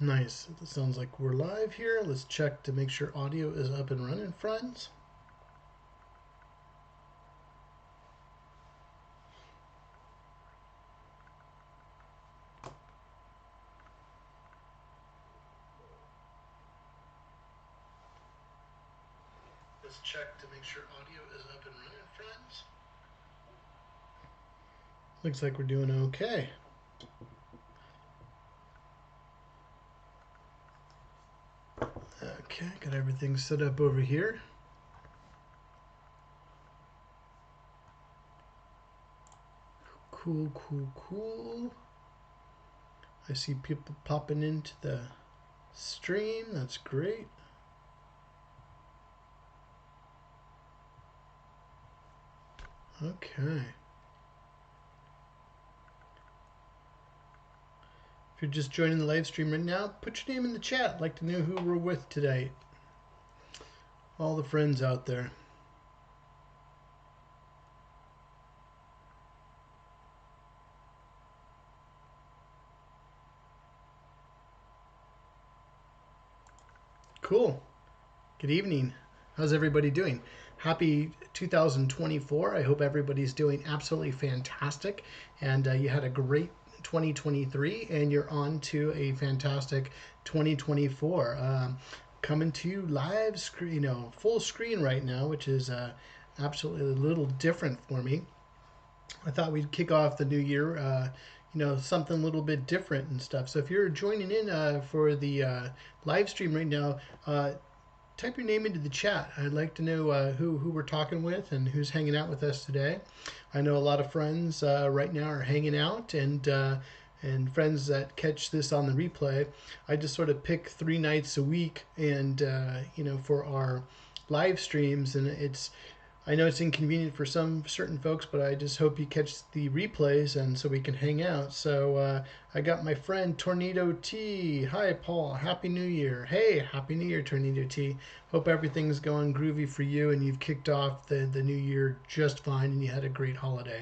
Nice. It sounds like we're live here. Let's check to make sure audio is up and running, friends. Let's check to make sure audio is up and running, friends. Looks like we're doing okay. Okay, got everything set up over here. Cool, cool, cool. I see people popping into the stream. That's great. Okay. If you're just joining the live stream right now, put your name in the chat. I'd like to know who we're with today. All the friends out there. Cool. Good evening. How's everybody doing? Happy 2024. I hope everybody's doing absolutely fantastic and you had a great 2023 and you're on to a fantastic 2024. Coming to you live screen, full screen right now, which is absolutely a little different for me. I thought we'd kick off the new year, something a little bit different and stuff. So if you're joining in for the live stream right now, type your name into the chat. I'd like to know who we're talking with and who's hanging out with us today. I know a lot of friends right now are hanging out, and friends that catch this on the replay. I just sort of pick 3 nights a week, and for our live streams, and I know it's inconvenient for some certain folks, but I just hope you catch the replays and so we can hang out. So I got my friend Tornado T. Hi, Paul. Happy New Year. Hey, Happy New Year, Tornado T. Hope everything's going groovy for you and you've kicked off the new year just fine and you had a great holiday.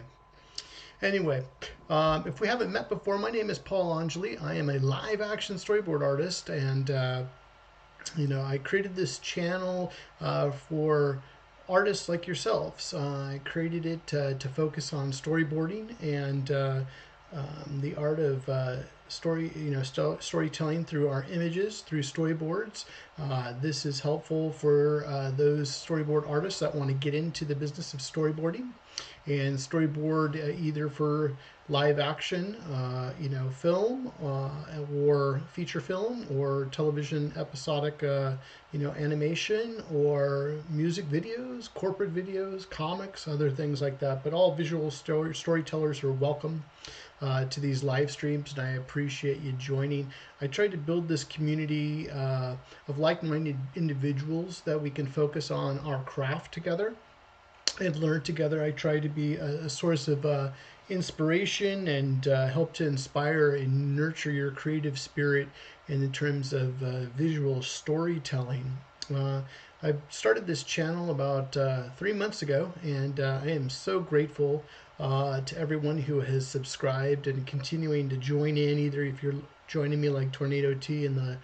Anyway, if we haven't met before, my name is Paul Angeli. I am a live action storyboard artist, and I created this channel for artists like yourselves. I created it to focus on storyboarding and the art of storytelling through our images, through storyboards. This is helpful for those storyboard artists that want to get into the business of storyboarding and storyboard either for live action, film or feature film or television episodic, animation or music videos, corporate videos, comics, other things like that. But all visual storytellers are welcome to these live streams, and I appreciate you joining. I tried to build this community of like-minded individuals that we can focus on our craft together and learn together. I try to be a source of inspiration and help to inspire and nurture your creative spirit in terms of visual storytelling. I started this channel about 3 months ago, and I am so grateful to everyone who has subscribed and continuing to join in, either if you're joining me like Tornado T in the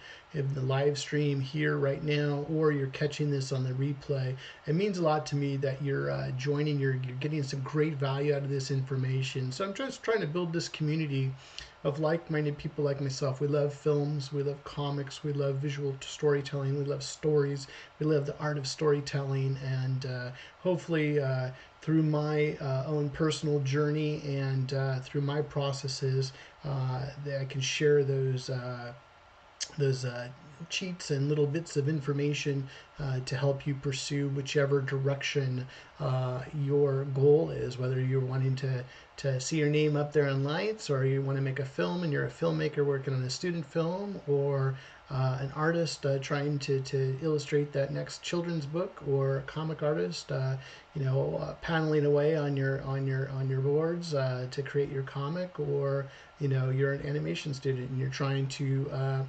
live stream here right now, or you're catching this on the replay. It means a lot to me that you're joining, you're getting some great value out of this information. So I'm just trying to build this community of like-minded people like myself. We love films, we love comics, we love visual storytelling, we love stories, we love the art of storytelling, and hopefully through my own personal journey and through my processes, that I can share those cheats and little bits of information to help you pursue whichever direction your goal is, whether you're wanting to see your name up there in lights, or you want to make a film and you're a filmmaker working on a student film, or an artist trying to illustrate that next children's book, or a comic artist paneling away on your boards to create your comic, or you're an animation student and you're trying to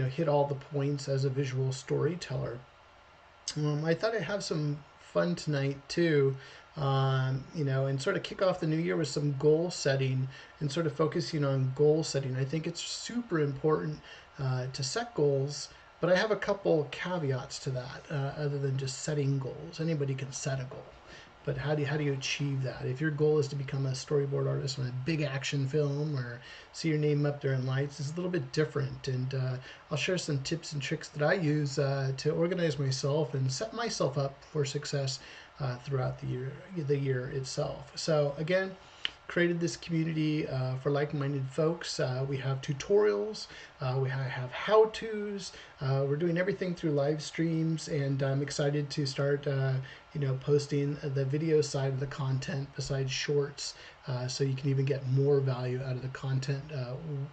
hit all the points as a visual storyteller. I thought I'd have some fun tonight too, and sort of kick off the new year with some goal setting and sort of focusing on goal setting. I think it's super important to set goals. But I have a couple caveats to that, other than just setting goals. Anybody can set a goal, but how do you achieve that? If your goal is to become a storyboard artist on a big action film or see your name up there in lights, it's a little bit different. And I'll share some tips and tricks that I use to organize myself and set myself up for success throughout the year itself. So again, created this community for like-minded folks. We have tutorials, we have how-tos. We're doing everything through live streams, and I'm excited to start posting the video side of the content besides shorts, so you can even get more value out of the content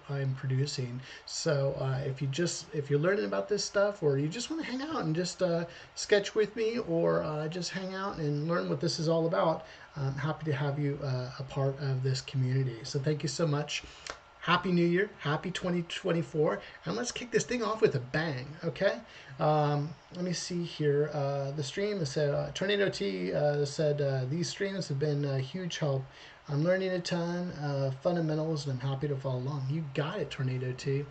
I'm producing. So if you're learning about this stuff, or you just want to hang out and just sketch with me, or just hang out and learn what this is all about, I'm happy to have you a part of this community. So thank you so much. Happy New Year, happy 2024, and let's kick this thing off with a bang, okay? Let me see here. The stream said, Tornado T said, these streams have been a huge help. I'm learning a ton of fundamentals, and I'm happy to follow along. You got it, Tornado T.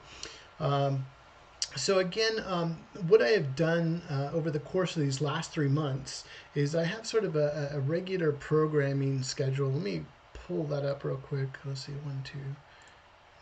So again, what I have done over the course of these last 3 months is I have sort of a regular programming schedule. Let me pull that up real quick. Let's see,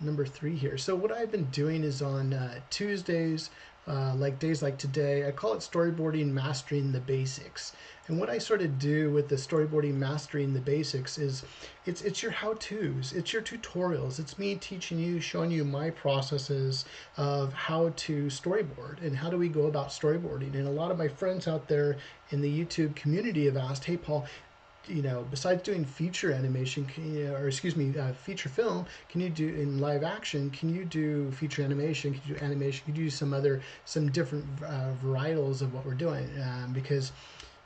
number 3 here. So what I've been doing is on Tuesdays, like days like today, I call it Storyboarding Mastering the Basics. And what I sort of do with the Storyboarding Mastering the Basics is it's your how-tos, it's your tutorials, it's me teaching you, showing you my processes of how to storyboard and how do we go about storyboarding. And a lot of my friends out there in the YouTube community have asked, hey Paul, besides doing feature animation, feature film, can you do in live action? Can you do feature animation? Can you do animation? Can you do some different varietals of what we're doing? Because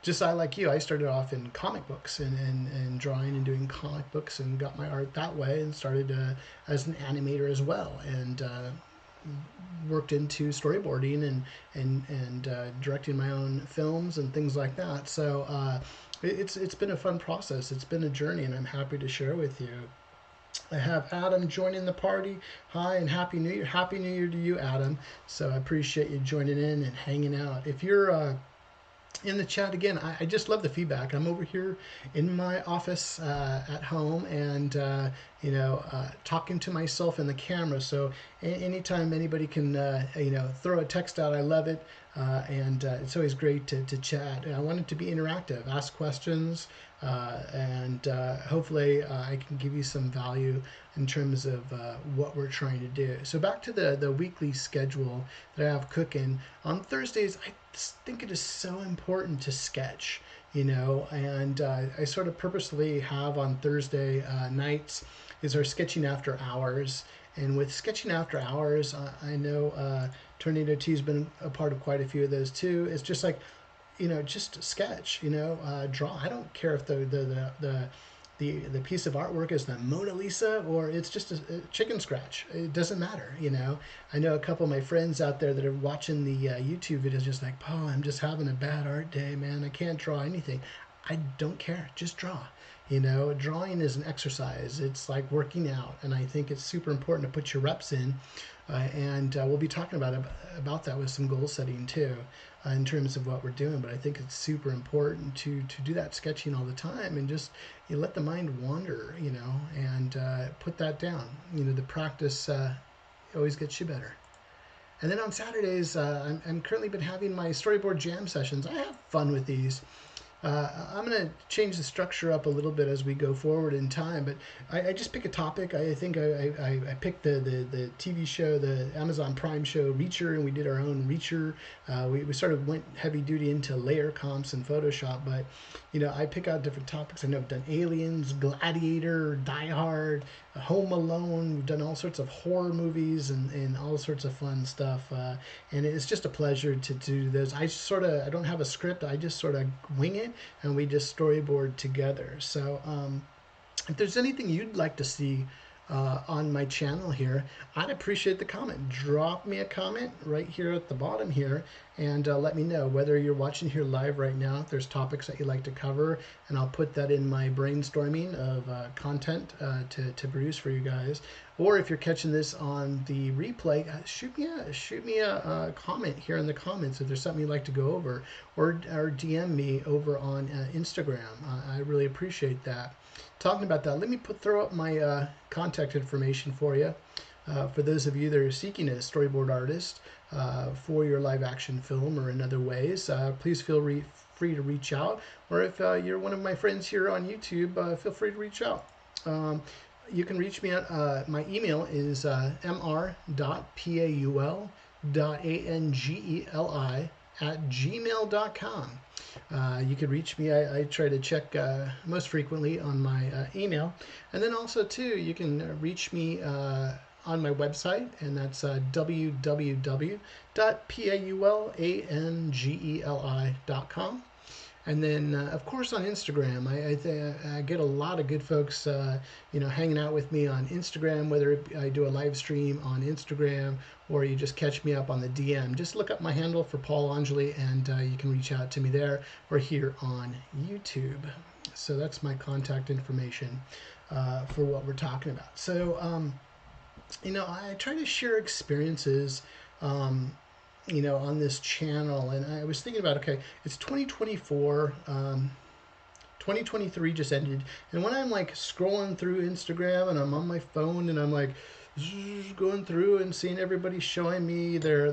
just like you, I started off in comic books and drawing and doing comic books and got my art that way, and started as an animator as well, and worked into storyboarding and directing my own films and things like that. So it's been a fun process. It's been a journey, and I'm happy to share with you. I have Adam joining the party. Hi, and Happy New Year. Happy New Year to you, Adam. So I appreciate you joining in and hanging out. If you're in the chat again, I just love the feedback. I'm over here in my office at home, and talking to myself in the camera. So anytime anybody can throw a text out, I love it. And it's always great to chat. And I want it to be interactive, ask questions, and hopefully I can give you some value in terms of what we're trying to do. So back to the weekly schedule that I have cooking. On Thursdays, I think it is so important to sketch, and I sort of purposely have on Thursday nights is our sketching after hours. And with sketching after hours, I know Tornado T has been a part of quite a few of those too. It's just like, just sketch, draw. I don't care if the piece of artwork is the Mona Lisa or it's just a chicken scratch. It doesn't matter, I know a couple of my friends out there that are watching the YouTube videos just like, Paul, I'm just having a bad art day, man. I can't draw anything. I don't care. Just draw. Drawing is an exercise. It's like working out, and I think it's super important to put your reps in. And we'll be talking about that with some goal setting too, in terms of what we're doing. But I think it's super important to do that sketching all the time, and just let the mind wander, and put that down. The practice always gets you better. And then on Saturdays, I'm currently been having my storyboard jam sessions. I have fun with these. I'm going to change the structure up a little bit as we go forward in time, but I just pick a topic. I think I picked the TV show, the Amazon Prime show Reacher, and we did our own Reacher. We sort of went heavy duty into layer comps and Photoshop, but I pick out different topics. I know I've done Aliens, Gladiator, Die Hard, Home Alone. We've done all sorts of horror movies and all sorts of fun stuff, and it's just a pleasure to do those. I don't have a script. I just sort of wing it, and we just storyboard together. So if there's anything you'd like to see on my channel here, I'd appreciate the comment. Drop me a comment right here at the bottom here, and let me know whether you're watching here live right now, if there's topics that you'd like to cover, and I'll put that in my brainstorming of content to produce for you guys. Or if you're catching this on the replay, shoot me a comment here in the comments if there's something you'd like to go over, or DM me over on Instagram. I really appreciate that. Talking about that, let me throw up my contact information for you. For those of you that are seeking a storyboard artist for your live action film or in other ways, please feel free to reach out. Or if you're one of my friends here on YouTube, feel free to reach out. You can reach me at my email is mr.paul.angeli@gmail.com. You can reach me. I try to check most frequently on my email. And then also, too, you can reach me on my website, and that's www.paulangeli.com. And then, of course, on Instagram, I get a lot of good folks, hanging out with me on Instagram, whether I do a live stream on Instagram or you just catch me up on the DM. Just look up my handle for Paul Angeli, and you can reach out to me there or here on YouTube. So that's my contact information for what we're talking about. So, I try to share experiences on this channel, and I was thinking about, okay, it's 2024, 2023 just ended, and when I'm like scrolling through Instagram and I'm on my phone and I'm like going through and seeing everybody showing me their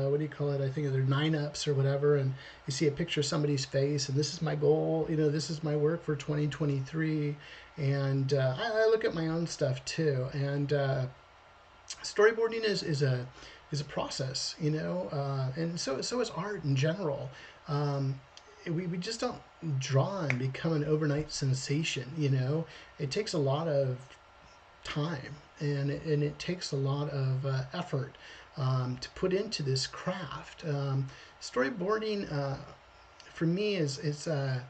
what do you call it, I think they're 9-ups or whatever, and you see a picture of somebody's face, and this is my goal, this is my work for 2023, and I look at my own stuff too, and storyboarding is a process, and so is art in general. We just don't draw and become an overnight sensation. It takes a lot of time, and it takes a lot of effort to put into this craft. Storyboarding for me it's a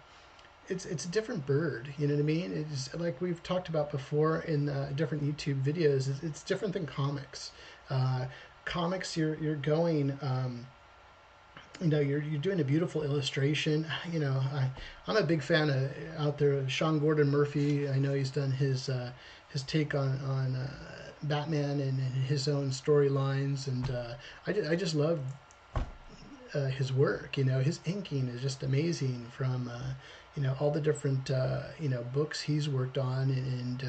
different bird. You know what I mean? It's like we've talked about before in different YouTube videos. It's different than comics. Comics, you're going, you're doing a beautiful illustration. I'm a big fan of out there Sean Gordon Murphy. I know he's done his take on Batman and his own storylines, and I just love his work. His inking is just amazing from all the different books he's worked on, and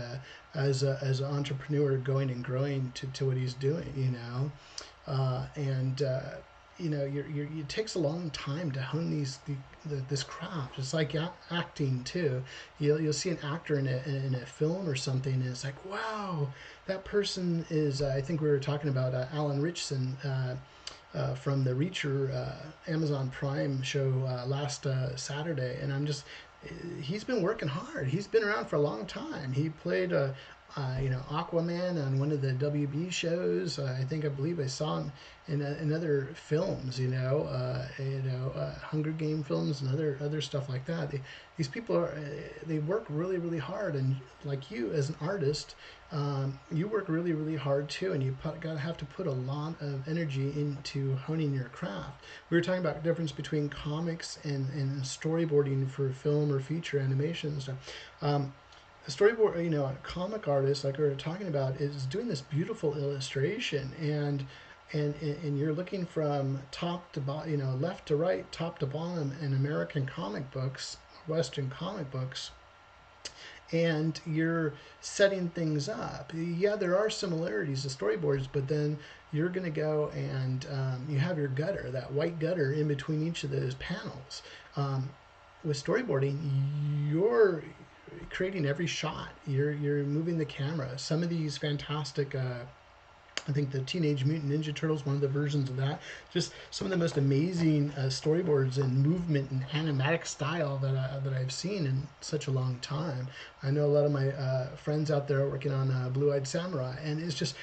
as an entrepreneur going and growing to what he's doing, it takes a long time to hone this craft. It's like acting too. You'll see an actor in a film or something, and it's like, wow, that person is. I think we were talking about Alan Richson. From the Reacher Amazon Prime show last Saturday, and he's been working hard. He's been around for a long time. He played Aquaman on one of the WB shows. I believe I saw him in other films. Hunger Game films and other stuff like that. These people they work really, really hard, and like you as an artist, you work really, really hard too, and you have to put a lot of energy into honing your craft. We were talking about the difference between comics and storyboarding for film or feature animation and stuff. A storyboard, a comic artist, like we were talking about, is doing this beautiful illustration, and you're looking from top to bottom, left to right, top to bottom in American comic books, Western comic books, and you're setting things up. Yeah, there are similarities to storyboards, but then you're going to go and you have your gutter, that white gutter in between each of those panels. With storyboarding, you're creating every shot. You're moving the camera. Some of these fantastic I think the Teenage Mutant Ninja Turtles, one of the versions of that, just some of the most amazing storyboards and movement and animatic style that I've seen in such a long time. I know a lot of my friends out there are working on Blue-Eyed Samurai, and it's just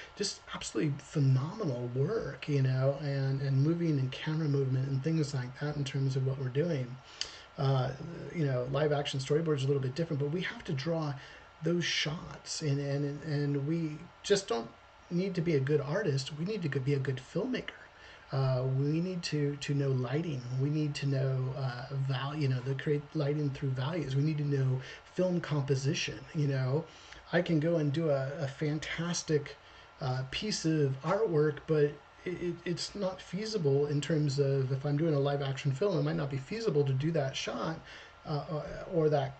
absolutely phenomenal work, and moving and camera movement and things like that in terms of what we're doing. Live action storyboards are a little bit different, but we have to draw those shots, and we just don't need to be a good artist. We need to be a good filmmaker. We need to know lighting. We need to know value. To create lighting through values. We need to know film composition. I can go and do a fantastic piece of artwork, but it's not feasible in terms of if I'm doing a live action film, it might not be feasible to do that shot or that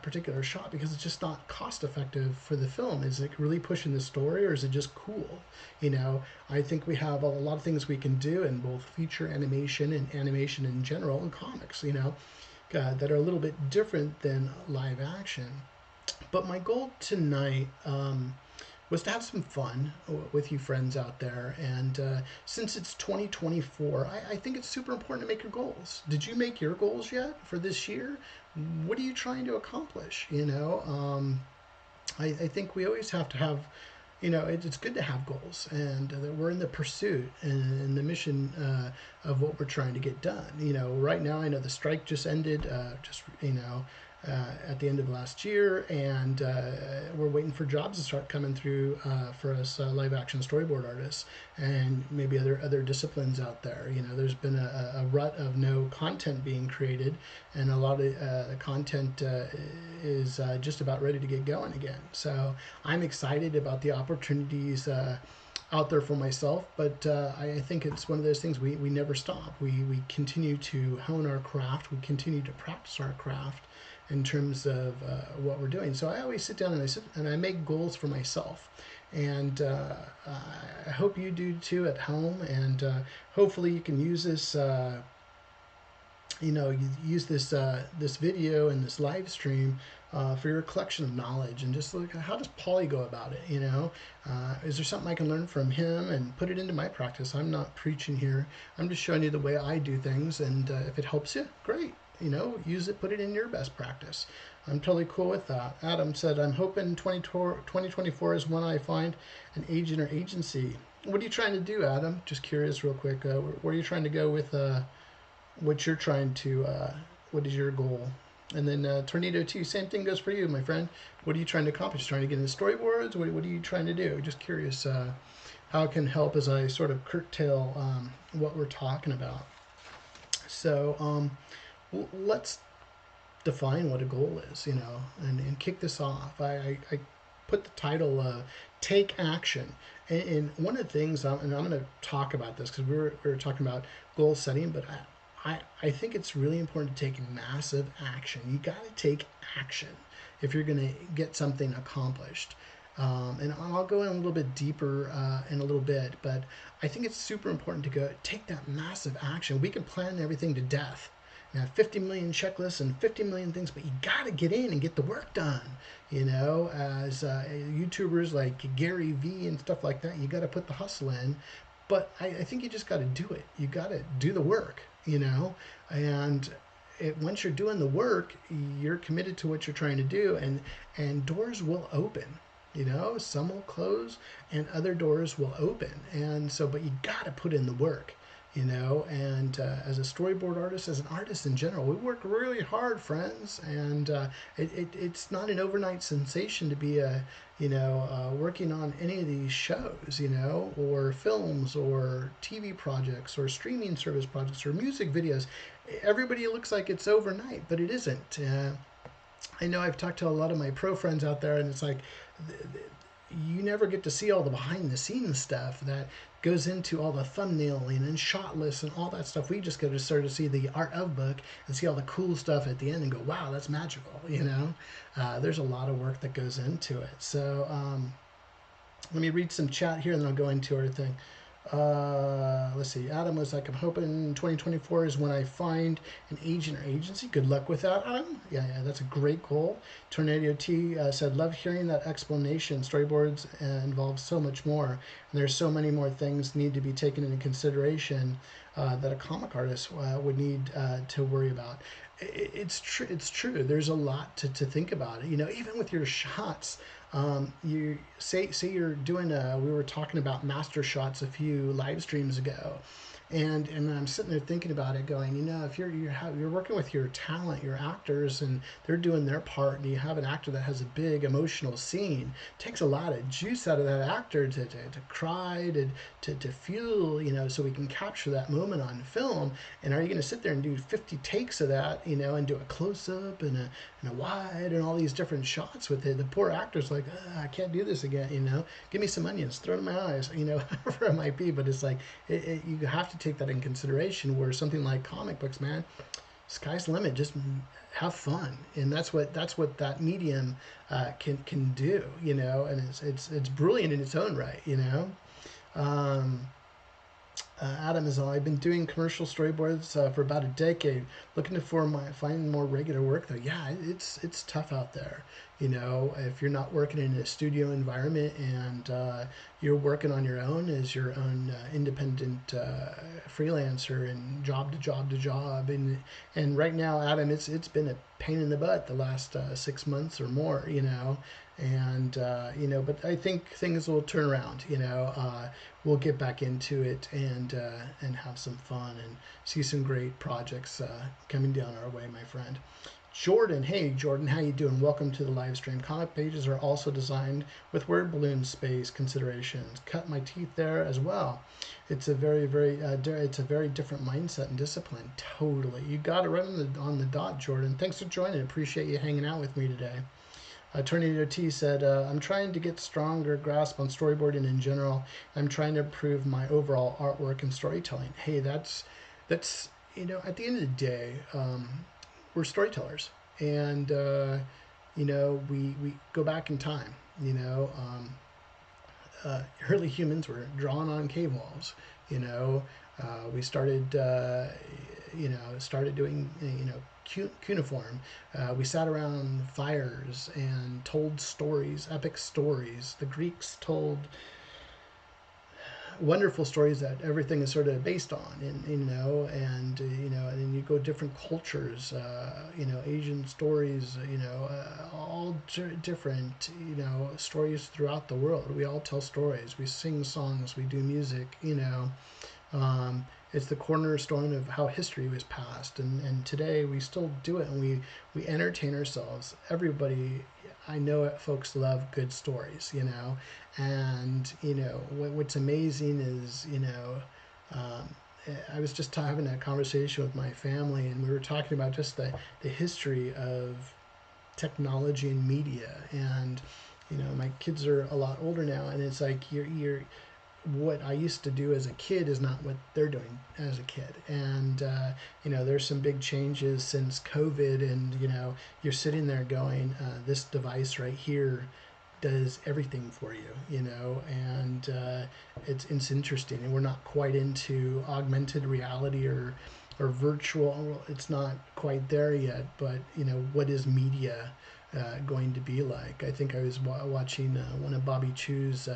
particular shot because it's just not cost effective for the film. Is it really pushing the story or is it just cool? I think we have a lot of things we can do in both feature animation and animation in general and comics, that are a little bit different than live action. But my goal tonight was to have some fun with you friends out there. And since it's 2024, I think it's super important to make your goals. Did you make your goals yet for this year? What are you trying to accomplish? I think we always have to have, it's good to have goals and that we're in the pursuit and the mission of what we're trying to get done. Right now, I know the strike just ended, at the end of last year, and we're waiting for jobs to start coming through for us live action storyboard artists and maybe other disciplines out there. There's been a rut of no content being created, and a lot of the content is just about ready to get going again. So I'm excited about the opportunities out there for myself, but I think it's one of those things we never stop. We continue to hone our craft, we continue to practice our craft in terms of what we're doing. So I always sit down and I make goals for myself, and I hope you do too at home. And hopefully you can use this, use this video and this live stream for your collection of knowledge, and just look at how does Paulie go about it. Is there something I can learn from him and put it into my practice? I'm not preaching here. I'm just showing you the way I do things, and if it helps you, great. Use it, put it in your best practice. I'm totally cool with that. Adam said, I'm hoping 2024 is when I find an agent or agency. What are you trying to do, Adam? Just curious real quick. Where are you trying to go with what you're trying to, what is your goal? And then Tornado 2, same thing goes for you, my friend. What are you trying to accomplish? Trying to get into storyboards? What are you trying to do? Just curious how it can help as I sort of curtail what we're talking about. So, let's define what a goal is, and kick this off. I put the title Take Action. And one of the things, and I'm going to talk about this because we were talking about goal setting, but I think it's really important to take massive action. You got to take action if you're going to get something accomplished. And I'll go in a little bit deeper in a little bit, but I think it's super important to take that massive action. We can plan everything to death. 50 million checklists and 50 million things, but you got to get in and get the work done. As YouTubers like Gary V and stuff like that, you got to put the hustle in. But I think you just got to do it. You got to do the work, and once you're doing the work, you're committed to what you're trying to do, and doors will open. Some will close and other doors will open. And so, but you got to put in the work. And as a storyboard artist, as an artist in general, we work really hard, friends, and it's not an overnight sensation to be working on any of these shows, or films or TV projects or streaming service projects or music videos. Everybody looks like it's overnight, but it isn't. I know I've talked to a lot of my pro friends out there, and it's like you never get to see all the behind the scenes stuff that goes into all the thumbnailing and shot lists and all that stuff. We just get to sort of see the art of book and see all the cool stuff at the end and go, wow, that's magical. There's a lot of work that goes into it. So let me read some chat here and then I'll go into everything. Let's see. Adam was like, I'm hoping 2024 is when I find an agent or agency. Good luck with that, Adam. Yeah, that's a great goal. Tornado T said, love hearing that explanation. Storyboards involve so much more, and there's so many more things need to be taken into consideration that a comic artist would need to worry about. It's true. It's true. There's a lot to think about. Even with your shots. You say you're doing we were talking about master shots a few live streams ago, And I'm sitting there thinking about it, going, if you're working with your talent, your actors, and they're doing their part, and you have an actor that has a big emotional scene, it takes a lot of juice out of that actor to cry, to feel, so we can capture that moment on film. And are you going to sit there and do 50 takes of that, and do a close up and a wide and all these different shots with it? The poor actor's like, I can't do this again, give me some onions, throw it in my eyes, whatever it might be. But it's like, you have to take that in consideration, where something like comic books, man, sky's the limit. Just have fun, and that's what that medium can do, and it's brilliant in its own right, um, Adam is all, I've been doing commercial storyboards for about a decade, looking to find more regular work though. Yeah, it's tough out there. If you're not working in a studio environment, and you're working on your own as your own independent freelancer, and job to job to job, and right now, Adam, it's been a pain in the butt the last 6 months or more, and but I think things will turn around. We'll get back into it, and have some fun, and see some great projects coming down our way, my friend. Jordan, hey Jordan, how you doing? Welcome to the live stream. Comic pages are also designed with word balloon space considerations. Cut my teeth there as well. It's a very it's a very different mindset and discipline. Totally, you got it right on the dot, Jordan. Thanks for joining. Appreciate you hanging out with me today. Tornado T said, I'm trying to get stronger grasp on storyboarding in general. I'm trying to improve my overall artwork and storytelling. Hey, that's at the end of the day, we're storytellers, and we go back in time. Early humans were drawing on cave walls. We started doing cuneiform. We sat around fires and told stories, epic stories. The Greeks told wonderful stories that everything is sort of based on, and then you go different cultures, Asian stories, all different, stories throughout the world. We all tell stories. We sing songs. We do music. It's the cornerstone of how history was passed, and today we still do it, and we entertain ourselves. Everybody, I know it, folks love good stories, and what's amazing is, I was just having a conversation with my family, and we were talking about just the history of technology and media, and my kids are a lot older now, and it's like you're what I used to do as a kid is not what they're doing as a kid. And, there's some big changes since COVID, and, you're sitting there going, this device right here does everything for you, and it's interesting. And we're not quite into augmented reality or virtual. It's not quite there yet, but, what is media going to be like? I think I was watching one of Bobby Chew's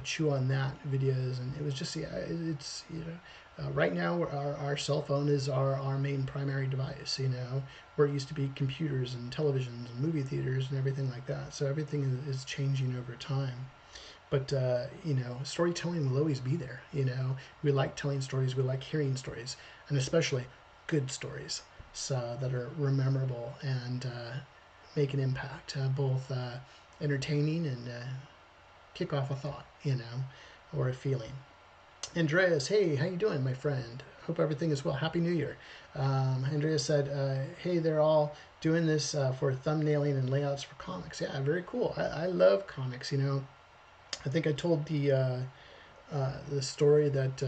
Chew on That videos, and it was just, it's, right now our cell phone is our main primary device, where it used to be computers and televisions and movie theaters and everything like that. So everything is changing over time. But, storytelling will always be there. We like telling stories, we like hearing stories, and especially good stories, so that are memorable and make an impact, both entertaining and kick off a thought, or a feeling. Andreas, hey, how you doing, my friend? Hope everything is well. Happy New Year. Andreas said, hey, they're all doing this for thumbnailing and layouts for comics. Yeah, very cool. I love comics. I think I told the story that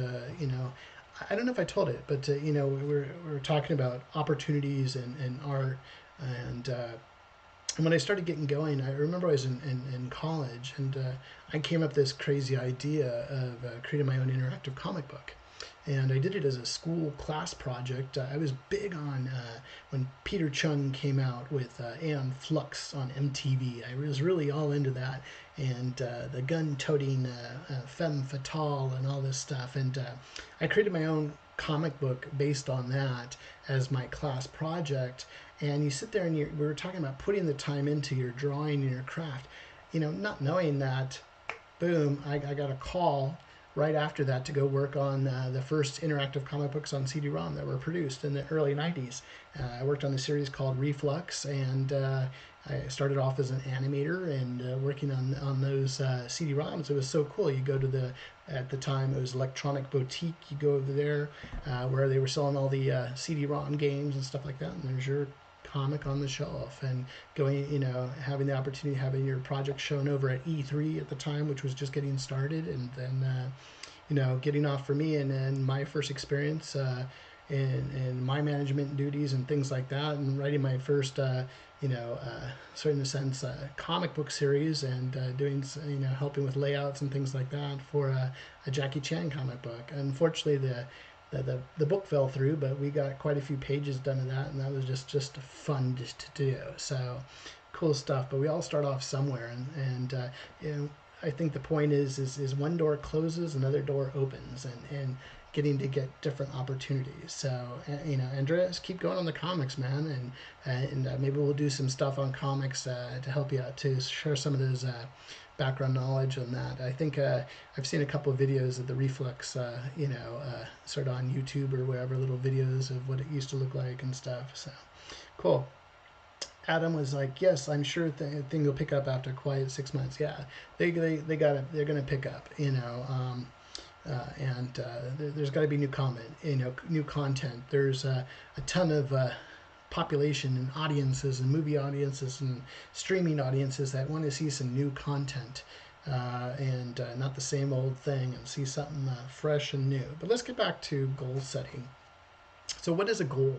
I don't know if I told it, but we were talking about opportunities and art, and when I started getting going, I remember I was in college, and I came up with this crazy idea of creating my own interactive comic book. And I did it as a school class project. I was big on when Peter Chung came out with Aeon Flux on MTV. I was really all into that, and the gun-toting femme fatale and all this stuff. And I created my own comic book based on that as my class project. And you sit there, and we were talking about putting the time into your drawing and your craft, not knowing that, boom, I got a call right after that to go work on the first interactive comic books on CD-ROM that were produced in the early 90s. I worked on a series called Reflux, and I started off as an animator and working on those CD-ROMs. It was so cool. You go to at the time it was Electronic Boutique. You go over there where they were selling all the CD-ROM games and stuff like that, and there's your comic on the shelf, and going, having the opportunity, having your project shown over at E3 at the time, which was just getting started, and then getting off for me, and then my first experience in my management duties and things like that, and writing my first sort of in a sense comic book series, and doing helping with layouts and things like that for a Jackie Chan comic book. Unfortunately, the book fell through, but we got quite a few pages done of that, and that was just fun just to do. So cool stuff. But we all start off somewhere, and I think the point is one door closes, another door opens, and getting to get different opportunities. So Andreas, keep going on the comics, man, and maybe we'll do some stuff on comics to help you out, to share some of those background knowledge on that. I think I've seen a couple of videos of the Reflux, sort of on YouTube or wherever, little videos of what it used to look like and stuff. So cool. Adam was like, yes, I'm sure thing will pick up after quiet 6 months. Yeah, they got it. They're going to pick up, and there's got to be new new content. There's a ton of population and audiences and movie audiences and streaming audiences that want to see some new content, and not the same old thing, and see something fresh and new. But let's get back to goal setting. So what is a goal?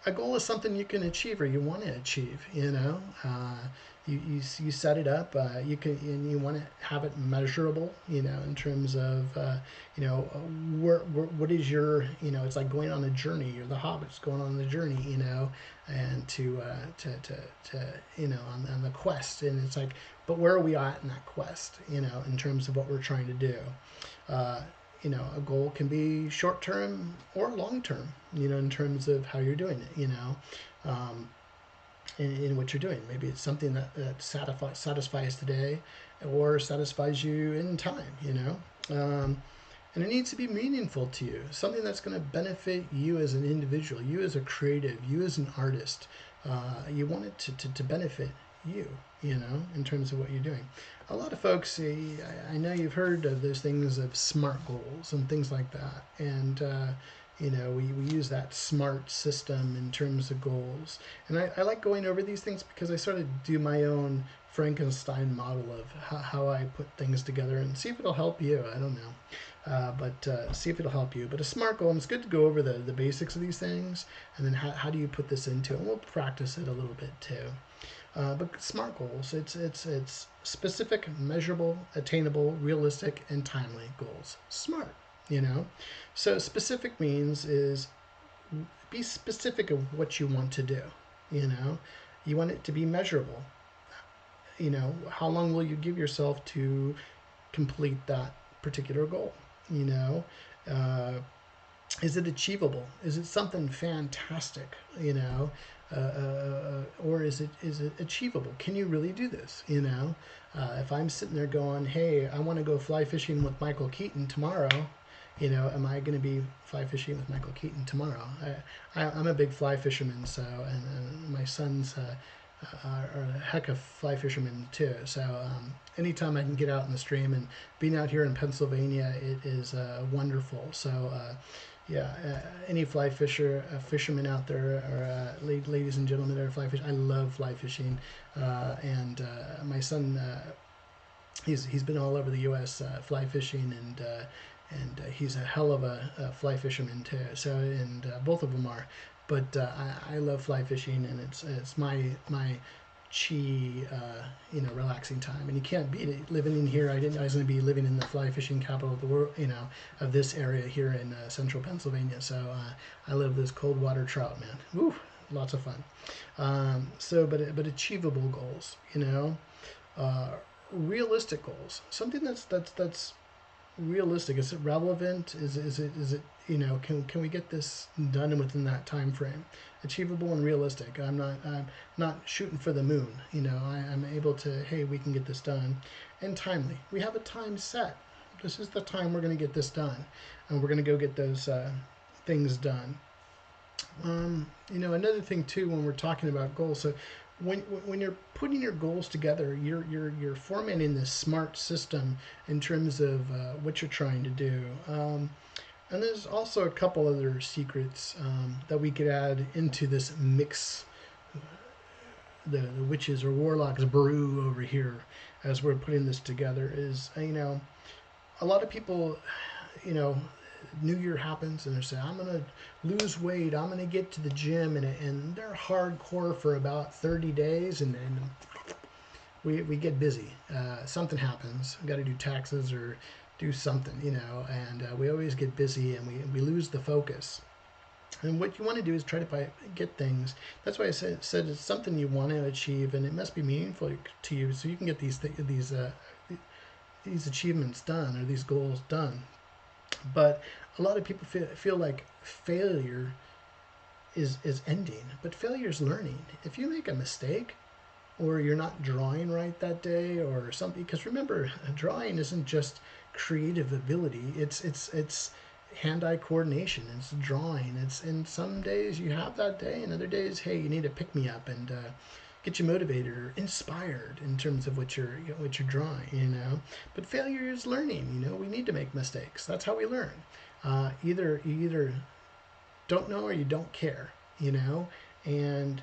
A goal is something you can achieve or you want to achieve. You set it up. You want to have it measurable. In terms of what is your it's like going on a journey. You're the hobbits going on the journey. And to on the quest. And it's like, but where are we at in that quest? In terms of what we're trying to do. A goal can be short-term or long-term, in terms of how you're doing it, in what you're doing. Maybe it's something that satisfies today or satisfies you in time, and it needs to be meaningful to you, something that's going to benefit you as an individual, you as a creative, you as an artist. You want it to benefit you, in terms of what you're doing. A lot of folks, I know you've heard of those things of SMART goals and things like that. And, we use that SMART system in terms of goals. And I like going over these things because I sort of do my own Frankenstein model of how I put things together, and see if it'll help you. I don't know. But see if it'll help you. But a SMART goal, and it's good to go over the basics of these things, and then how do you put this into it? And we'll practice it a little bit too. But SMART goals, it's specific, measurable, attainable, realistic, and timely goals. SMART, So specific means is be specific of what you want to do, You want it to be measurable. How long will you give yourself to complete that particular goal? Is it achievable? Is it something fantastic? Or is it achievable? Can you really do this? If I'm sitting there going, hey, I want to go fly fishing with Michael Keaton tomorrow, am I going to be fly fishing with Michael Keaton tomorrow? I'm a big fly fisherman, so, and my sons are a heck of fly fishermen too. So anytime I can get out in the stream, and being out here in Pennsylvania, it is wonderful. So any fly fishermen out there, or ladies and gentlemen that are fly fishing, I love fly fishing. And my son, he's been all over the U.S. Fly fishing, and he's a hell of a fly fisherman too. So, and both of them are. But I love fly fishing, and it's my chi, relaxing time. And you can't beat it. Living in here, I didn't know I was going to be living in the fly fishing capital of the world, of this area here in central Pennsylvania. So I love those cold water trout, man. Woo, lots of fun. But achievable goals, realistic goals, something that's realistic. Is it relevant? Is it can we get this done within that time frame? Achievable and realistic. I'm not shooting for the moon. I'm able to, hey, we can get this done, and timely. We have a time set. This is the time we're going to get this done, and we're going to go get those things done. Another thing too, when we're talking about goals, so when you're putting your goals together, you're formatting this smart system in terms of what you're trying to do. And there's also a couple other secrets that we could add into this mix, the witches or warlocks brew over here as we're putting this together. Is a lot of people, New Year happens and they say, I'm gonna lose weight, I'm gonna get to the gym, and they're hardcore for about 30 days, and then we get busy. Something happens. We got to do taxes or do something, and we always get busy and we lose the focus. And what you want to do is try to get things. That's why I said it's something you want to achieve, and it must be meaningful to you, so you can get these achievements done or these goals done. But a lot of people feel like failure is ending, but failure is learning. If you make a mistake, or you're not drawing right that day, or something, because remember, drawing isn't just creative ability. It's hand-eye coordination. It's drawing. And some days you have that day, and other days, hey, you need to pick me up and get you motivated or inspired in terms of what you're drawing. But failure is learning. We need to make mistakes. That's how we learn. You either don't know or you don't care. And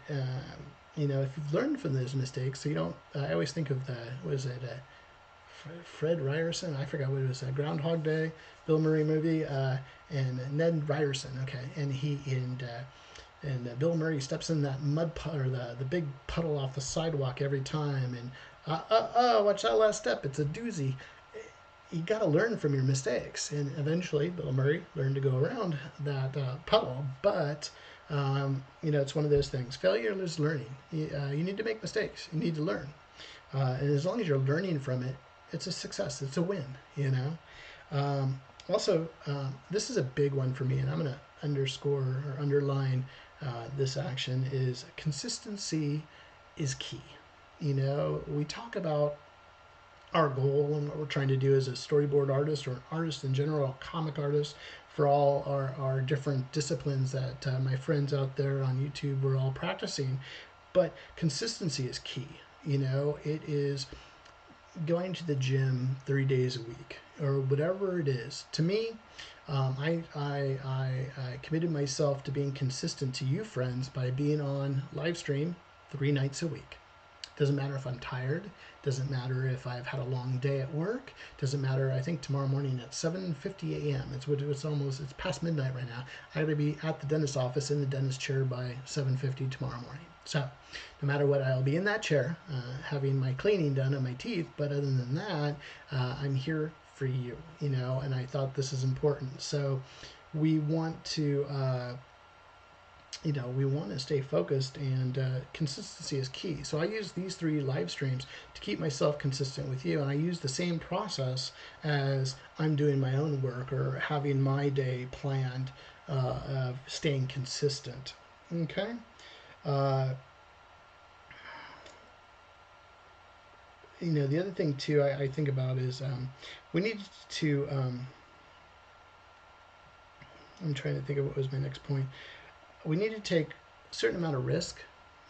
if you've learned from those mistakes, so you don't. I always think of Fred Ryerson? I forgot what it was. Groundhog Day, Bill Murray movie, and Ned Ryerson. Okay, and Bill Murray steps in that mud or the big puddle off the sidewalk every time, and watch that last step. It's a doozy. You got to learn from your mistakes, and eventually Bill Murray learned to go around that puddle. But it's one of those things. Failure is learning. You need to make mistakes. You need to learn, and as long as you're learning from it, it's a success. It's a win. Also, this is a big one for me, and I'm going to underscore or underline this action is consistency is key. We talk about our goal and what we're trying to do as a storyboard artist or an artist in general, a comic artist, for all our different disciplines that my friends out there on YouTube are all practicing. But consistency is key. It is going to the gym 3 days a week or whatever it is. To me, I committed myself to being consistent to you friends by being on live stream 3 nights a week. Doesn't matter if I'm tired. Doesn't matter if I've had a long day at work. Doesn't matter. I think tomorrow morning at 7:50 a.m. It's past midnight right now. I got to be at the dentist's office in the dentist chair by 7:50 tomorrow morning. So no matter what, I'll be in that chair having my cleaning done on my teeth. But other than that, I'm here for you. And I thought this is important. So we want to. We want to stay focused, and consistency is key. So I use these 3 live streams to keep myself consistent with you, and I use the same process as I'm doing my own work or having my day planned of staying consistent. Okay? The other thing too I think about is we need to, I'm trying to think of what was my next point. We need to take a certain amount of risk,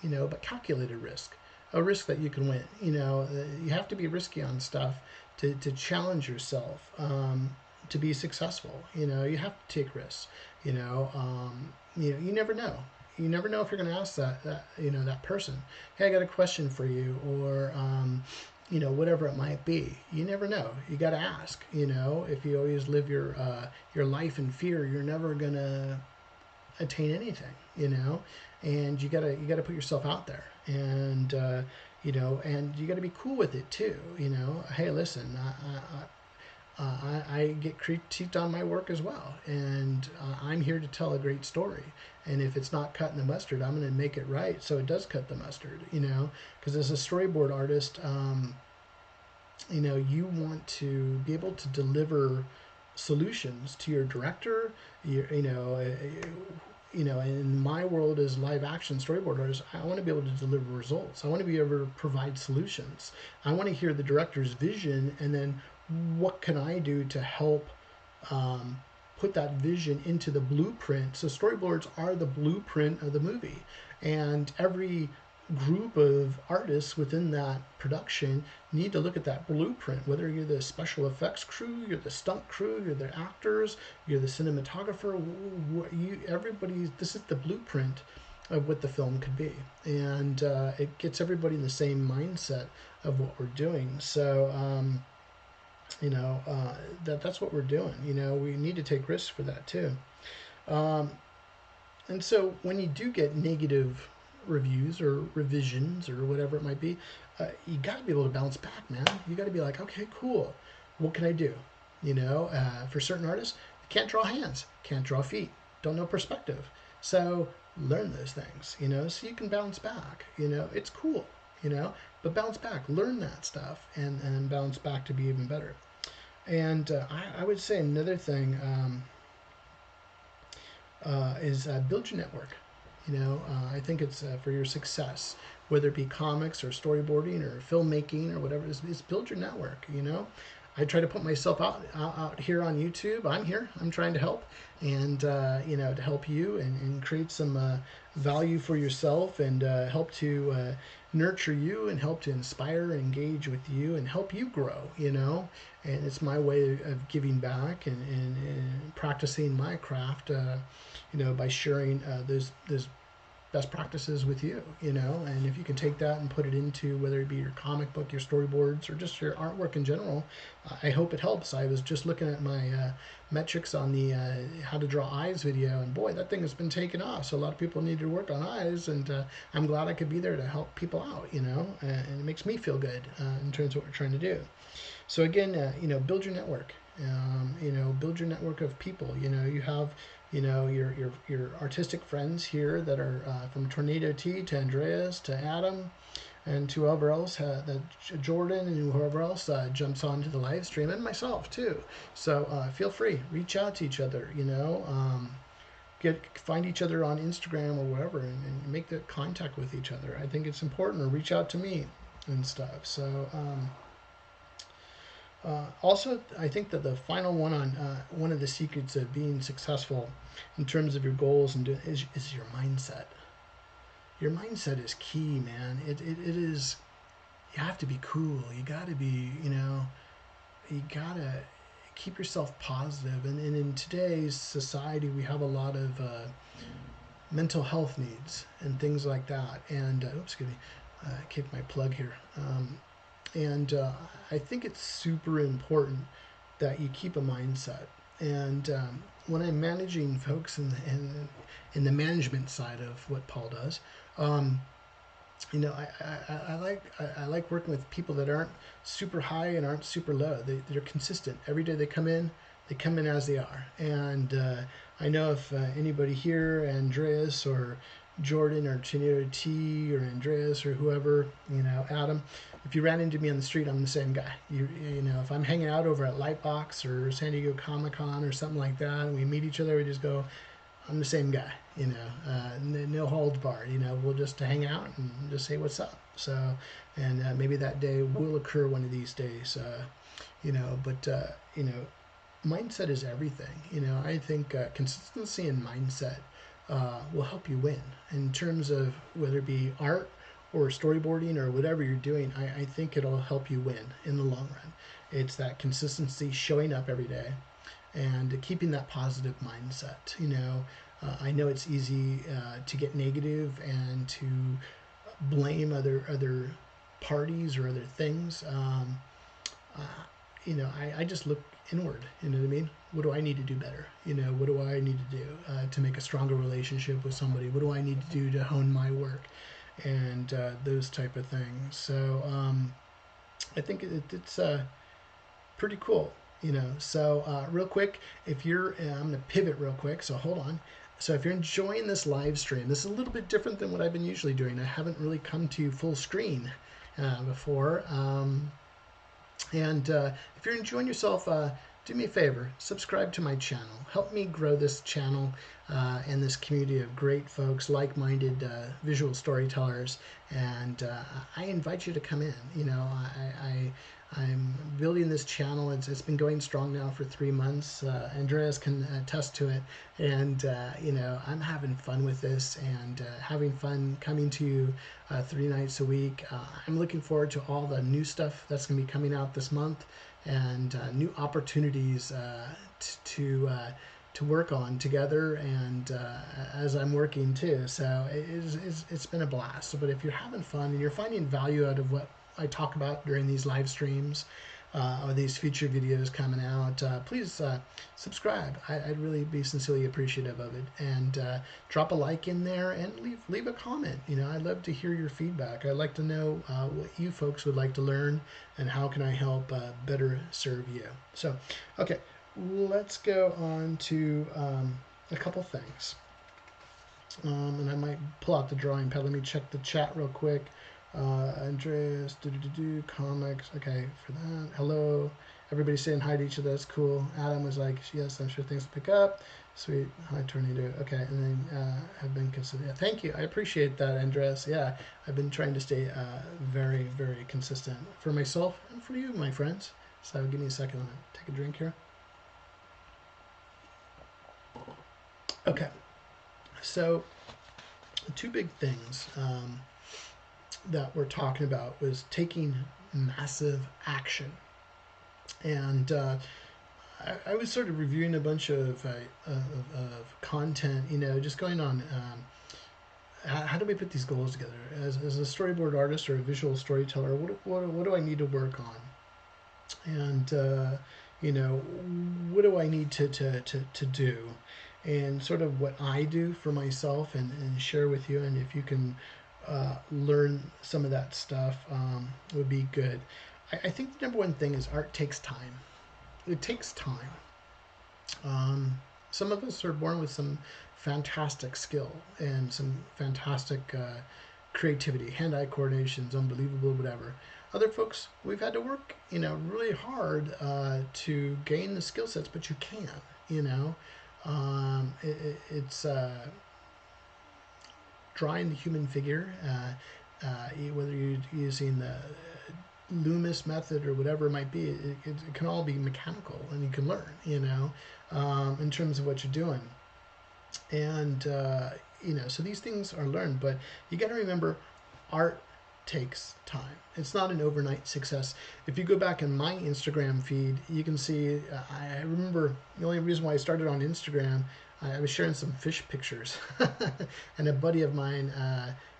but calculated risk, a risk that you can win. You have to be risky on stuff to challenge yourself to be successful. You have to take risks. You never know. You never know if you're going to ask that person, hey, I got a question for you, or whatever it might be. You never know. You got to ask. If you always live your life in fear, you're never gonna attain anything, and you gotta put yourself out there, and and you gotta be cool with it too. Hey, listen, I get critiqued on my work as well, and I'm here to tell a great story. And if it's not cutting the mustard, I'm going to make it right so it does cut the mustard. Because as a storyboard artist, you want to be able to deliver solutions to your director. In my world as live action storyboard artist, I want to be able to deliver results. I want to be able to provide solutions. I want to hear the director's vision and then what can I do to help put that vision into the blueprint? So storyboards are the blueprint of the movie, and every group of artists within that production need to look at that blueprint. Whether you're the special effects crew, you're the stunt crew, you're the actors, you're the cinematographer, everybody, this is the blueprint of what the film could be, and it gets everybody in the same mindset of what we're doing. So that's what we're doing. We need to take risks for that too. Um, and so when you do get negative reviews or revisions or whatever it might be, you got to be able to bounce back, man. You got to be like, okay, cool. What can I do? For certain artists, can't draw hands, can't draw feet, don't know perspective. So learn those things, so you can bounce back. It's cool, but bounce back, learn that stuff, and bounce back to be even better. And I would say another thing is build your network. I think it's for your success, whether it be comics or storyboarding or filmmaking or whatever. Is build your network. I try to put myself out here on YouTube. I'm here. I'm trying to help, and to help you and create some value for yourself, and help to nurture you, and help to inspire and engage with you, and help you grow. And it's my way of giving back and practicing my craft. By sharing those best practices with you, and if you can take that and put it into whether it be your comic book, your storyboards, or just your artwork in general, I hope it helps. I was just looking at my metrics on the how to draw eyes video, and boy, that thing has been taken off. So a lot of people need to work on eyes, and I'm glad I could be there to help people out, and it makes me feel good in terms of what we're trying to do. So again, build your network. Build your network of people. You have your artistic friends here that are from Tornado T to Andreas to Adam, and to whoever else, Jordan, and whoever else jumps onto the live stream, and myself too. So feel free, reach out to each other. Find each other on Instagram or whatever, and make the contact with each other. I think it's important. Or reach out to me and stuff. So. Also, I think that the final one on one of the secrets of being successful in terms of your goals is your mindset. Your mindset is key, man. It is. You have to be cool. You got to be, you got to keep yourself positive. And in today's society, we have a lot of mental health needs and things like that. And, excuse me, I kicked my plug here. And I think it's super important that you keep a mindset. And when I'm managing folks in the management side of what Paul does, I like working with people that aren't super high and aren't super low. They're consistent. Every day they come in as they are. And I know if anybody here, Andreas or Jordan or Tornado T or Andreas or whoever, Adam, if you ran into me on the street, I'm the same guy. If I'm hanging out over at Lightbox or San Diego Comic-Con or something like that, and we meet each other, we just go, I'm the same guy, no holds barred, we'll just hang out and just say what's up. So, and maybe that day will occur one of these days, but mindset is everything. I think consistency and mindset will help you win in terms of whether it be art or storyboarding or whatever you're doing. I think it'll help you win in the long run. It's that consistency, showing up every day, and keeping that positive mindset. I know it's easy to get negative and to blame other parties or other things. I just look inward. You know what I mean? What do I need to do better? What do I need to do to make a stronger relationship with somebody? What do I need to do to hone my work? And those type of things. So I think it's pretty cool. So real quick, if you're, I'm going to pivot real quick, so hold on. So if you're enjoying this live stream, this is a little bit different than what I've been usually doing. I haven't really come to full screen before. And if you're enjoying yourself, do me a favor, subscribe to my channel. Help me grow this channel and this community of great folks, like-minded visual storytellers. And I invite you to come in. I'm building this channel. It's been going strong now for 3 months. Andreas can attest to it, and you know, I'm having fun with this and having fun coming to you 3 nights a week. I'm looking forward to all the new stuff that's going to be coming out this month, and new opportunities to work on together, and as I'm working too. So it's been a blast. But if you're having fun and you're finding value out of what I talk about during these live streams or these future videos coming out, please subscribe. I'd really be sincerely appreciative of it, and drop a like in there and leave a comment. You know, I'd love to hear your feedback. I'd like to know what you folks would like to learn and how can I help better serve you. So, okay, let's go on to a couple things. And I might pull out the drawing pad. Let me check the chat real quick. Andreas, comics. Okay, for that. Hello. Everybody saying hi to each other. That's cool. Adam was like, yes, I'm sure things will pick up. Sweet. Hi, Tornado. Okay, and then have been considered. Yeah, thank you. I appreciate that, Andreas. Yeah, I've been trying to stay very, very consistent for myself and for you, my friends. So give me a second. I'm going to take a drink here. Okay, so two big things that we're talking about was taking massive action. And I was sort of reviewing a bunch of content, you know, just going on how do we put these goals together? As a storyboard artist or a visual storyteller, what do I need to work on? And, you know, what do I need to do? And sort of what I do for myself and share with you. And if you can learn some of that stuff, would be good. I think the number one thing is art takes time. It takes time. Some of us are born with some fantastic skill and some fantastic creativity, hand-eye coordination's unbelievable, whatever. Other folks, we've had to work, you know, really hard to gain the skill sets, but you can, you know. It's drawing the human figure, whether you're using the Loomis method or whatever it might be, it can all be mechanical, and you can learn, you know, in terms of what you're doing. And, you know, so these things are learned, but you got to remember, art takes time. It's not an overnight success. If you go back in my Instagram feed, you can see, I remember the only reason why I started on Instagram, I was sharing some fish pictures. And a buddy of mine,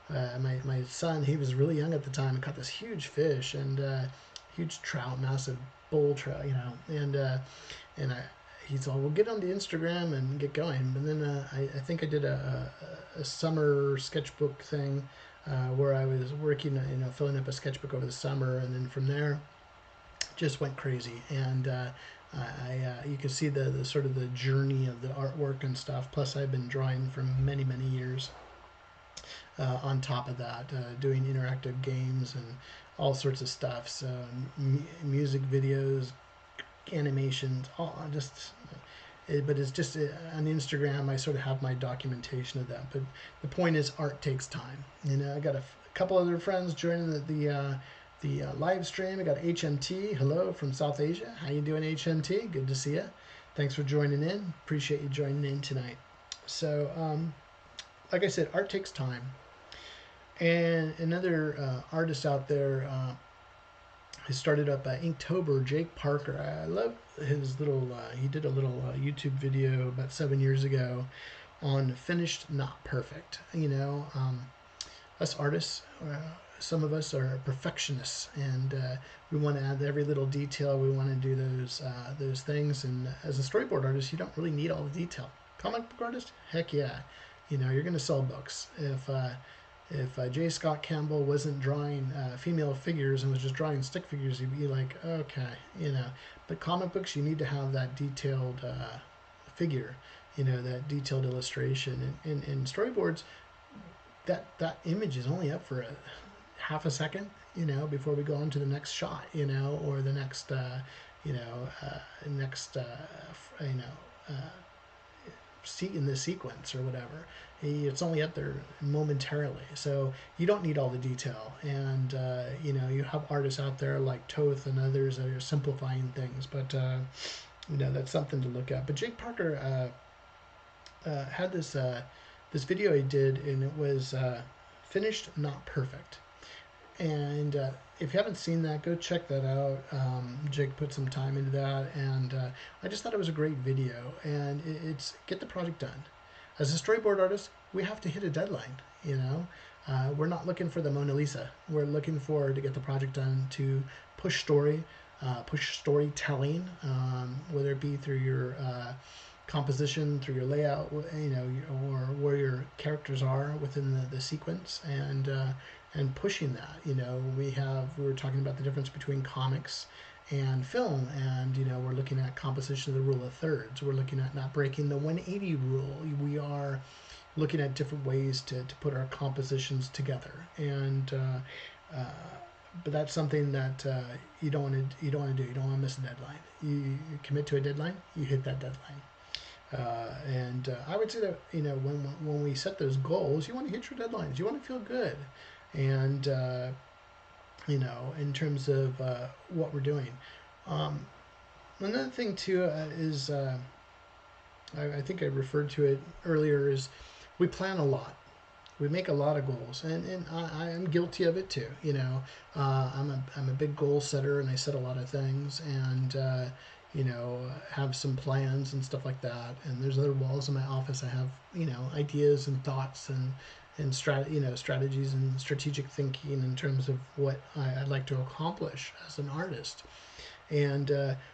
my son, he was really young at the time, and caught this huge fish, and huge trout, massive bull trout, you know, and he's all, we'll get on the Instagram and get going. But then I think I did a summer sketchbook thing where I was working, you know, filling up a sketchbook over the summer, and then from there, just went crazy. And you can see the sort of the journey of the artwork and stuff. Plus, I've been drawing for many, many years. On top of that, doing interactive games and all sorts of stuff. So music videos, animations, all just. But it's just on Instagram. I sort of have my documentation of that. But the point is, art takes time. You know, I got a couple other friends joining the live stream. I got HMT. Hello from South Asia. How you doing, HMT? Good to see you. Thanks for joining in. Appreciate you joining in tonight. So, like I said, art takes time. And another artist out there has started up Inktober, Jake Parker. I love his little, he did a little YouTube video about 7 years ago on finished, not perfect. You know, us artists, some of us are perfectionists, and we want to add every little detail. We want to do those things. And as a storyboard artist, you don't really need all the detail. Comic book artist, heck yeah. You know, you're going to sell books. If J. Scott Campbell wasn't drawing female figures and was just drawing stick figures, you'd be like, okay, you know. But comic books, you need to have that detailed figure, you know, that detailed illustration. And in storyboards, that image is only up for half a second, you know, before we go on to the next shot, you know, or the next, in the sequence or whatever. It's only up there momentarily, so you don't need all the detail. And you know, you have artists out there like Toth and others that are simplifying things, but you know, that's something to look at. But Jake Parker had this video he did, and it was finished, not perfect. And if you haven't seen that, go check that out. Jake put some time into that, and I just thought it was a great video. And it's get the project done. As a storyboard artist, we have to hit a deadline. You know, we're not looking for the Mona Lisa. We're looking for to get the project done, to push storytelling, whether it be through your composition, through your layout, you know, or where your characters are within the sequence, and pushing that. You know, we were talking about the difference between comics and film, and you know, we're looking at composition of the rule of thirds. We're looking at not breaking the 180 rule. We are looking at different ways to put our compositions together, and but that's something that you don't want to do. You don't want to miss a deadline. You commit to a deadline, you hit that deadline. And I would say that, you know, when we set those goals, you want to hit your deadlines. You want to feel good, and you know, in terms of what we're doing. Another thing too is I think I referred to it earlier, is we plan a lot. We make a lot of goals, and I am guilty of it too. You know, I'm a big goal setter, and I set a lot of things, and you know, have some plans and stuff like that. And there's other walls in my office. I have, you know, ideas and thoughts and strategies and strategic thinking in terms of what I'd like to accomplish as an artist. And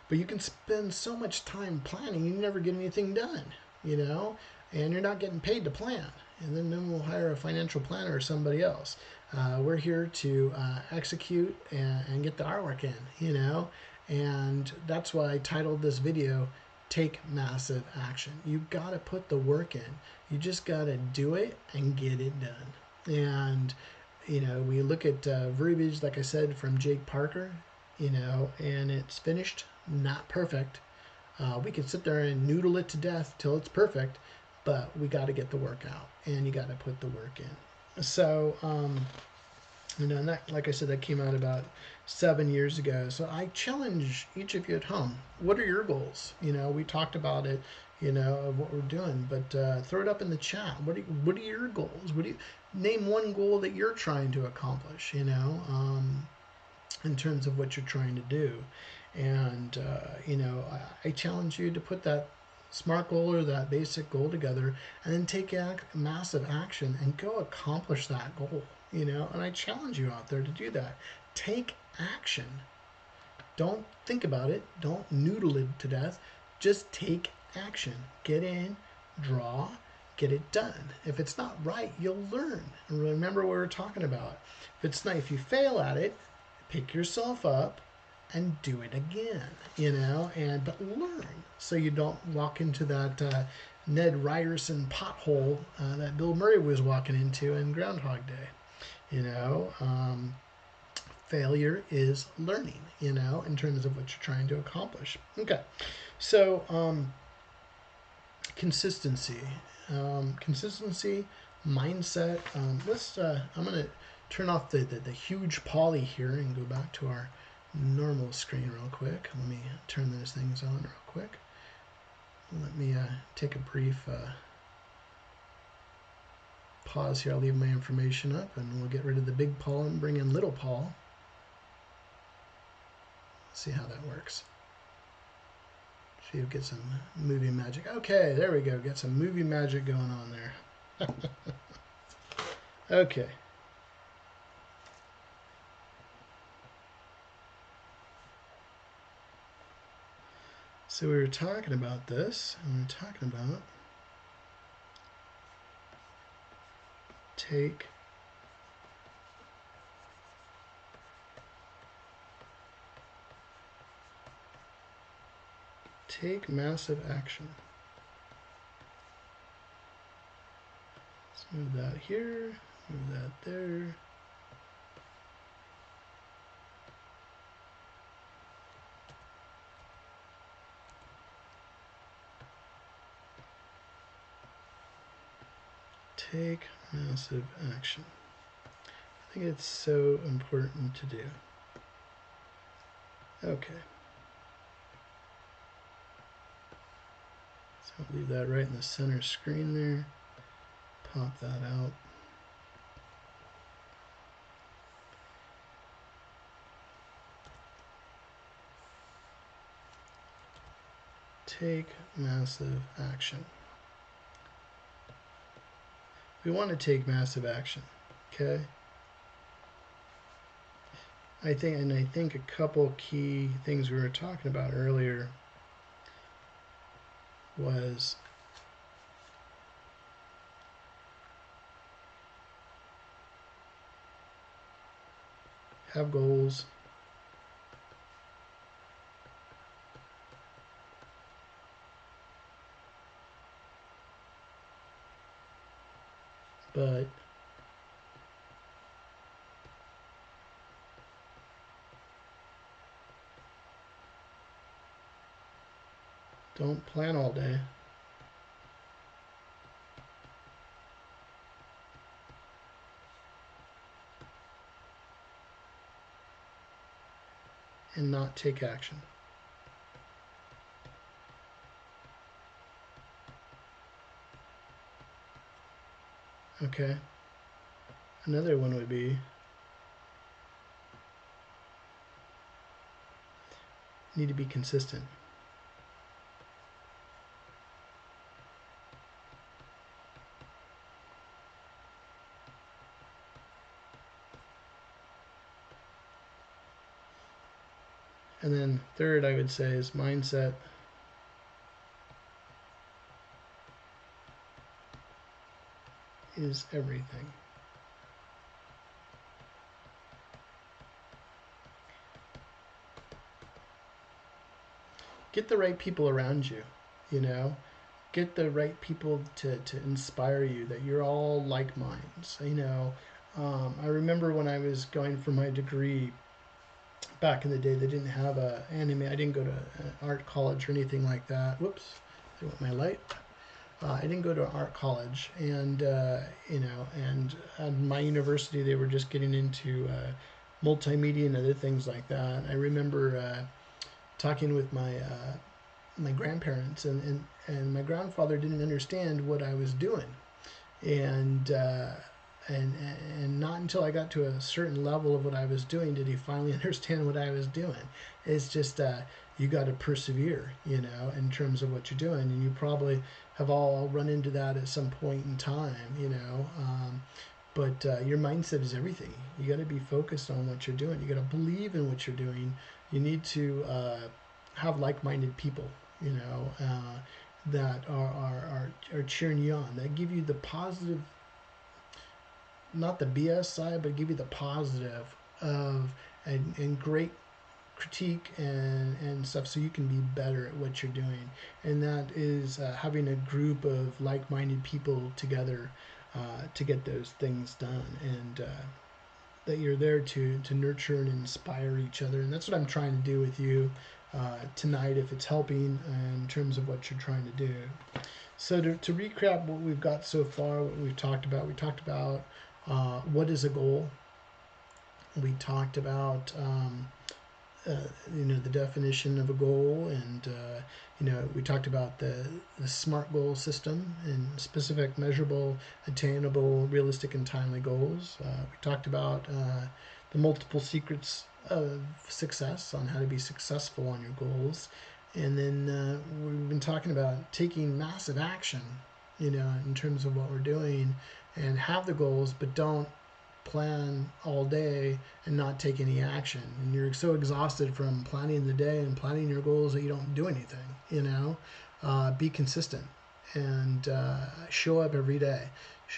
but you can spend so much time planning, you never get anything done. You know, and you're not getting paid to plan. And then we'll hire a financial planner or somebody else. We're here to execute and get the artwork in, you know. And that's why I titled this video, Take Massive Action. You've got to put the work in. You just got to do it and get it done. And, you know, we look at verbiage, like I said, from Jake Parker, you know, and it's finished, not perfect. We could sit there and noodle it to death till it's perfect, but we got to get the work out, and you got to put the work in. So, you know, and that, like I said, that came out about 7 years ago. So I challenge each of you at home. What are your goals? You know, we talked about it, you know, of what we're doing, but throw it up in the chat. What are your goals? Name one goal that you're trying to accomplish, you know, in terms of what you're trying to do. And, you know, I challenge you to put that SMART goal or that basic goal together, and then take massive action and go accomplish that goal, you know. And I challenge you out there to do that. Take action. Don't think about it. Don't noodle it to death. Just take action. Get in, draw, get it done. If it's not right, you'll learn. And remember what we were talking about. If you fail at it, pick yourself up and do it again, you know, but learn, so you don't walk into that Ned Ryerson pothole that Bill Murray was walking into in Groundhog Day. You know, failure is learning, you know, in terms of what you're trying to accomplish. Okay, so consistency, mindset. I'm gonna turn off the huge poly here and go back to our normal screen real quick. Let me turn those things on real quick. Let me take a brief pause here. I'll leave my information up, and we'll get rid of the big Paul and bring in little Paul. See how that works. See if we get some movie magic. Okay, there we go. Get some movie magic going on there. Okay. So we were talking about this, and we were talking about take massive action. Let's move that here, move that there. Take massive action. I think it's so important to do. Okay. So I'll leave that right in the center screen there. Pop that out. Take massive action. We want to take massive action, okay? I think a couple key things we were talking about earlier was have goals, but don't plan all day. And not take action. Okay. Another one would be need to be consistent. And then third, I would say, is mindset. Is everything. Get the right people around you, you know? Get the right people to inspire you, that you're all like minds, you know? I remember when I was going for my degree back in the day, they didn't have a anime. I didn't go to an art college or anything like that. Whoops, I want my light. I didn't go to art college, and you know, and at my university they were just getting into multimedia and other things like that. I remember talking with my grandparents, and my grandfather didn't understand what I was doing, and and not until I got to a certain level of what I was doing did he finally understand what I was doing. It's just you got to persevere, you know, in terms of what you're doing, and you probably have all run into that at some point in time, you know. But your mindset is everything. You got to be focused on what you're doing. You got to believe in what you're doing. You need to have like-minded people, you know, that are cheering you on, that give you the positive, not the BS side, but give you the positive of and great critique and stuff, so you can be better at what you're doing. And that is having a group of like-minded people together to get those things done, and that you're there to nurture and inspire each other. And that's what I'm trying to do with you tonight, if it's helping in terms of what you're trying to do. So to recap what we've got so far, what we talked about what is a goal. We talked about you know, the definition of a goal, and you know, we talked about the SMART goal system and specific, measurable, attainable, realistic, and timely goals. We talked about the multiple secrets of success, on how to be successful on your goals, and then we've been talking about taking massive action, you know, in terms of what we're doing, and have the goals, but don't plan all day and not take any action, and you're so exhausted from planning the day and planning your goals that you don't do anything, you know. Be consistent, and show up every day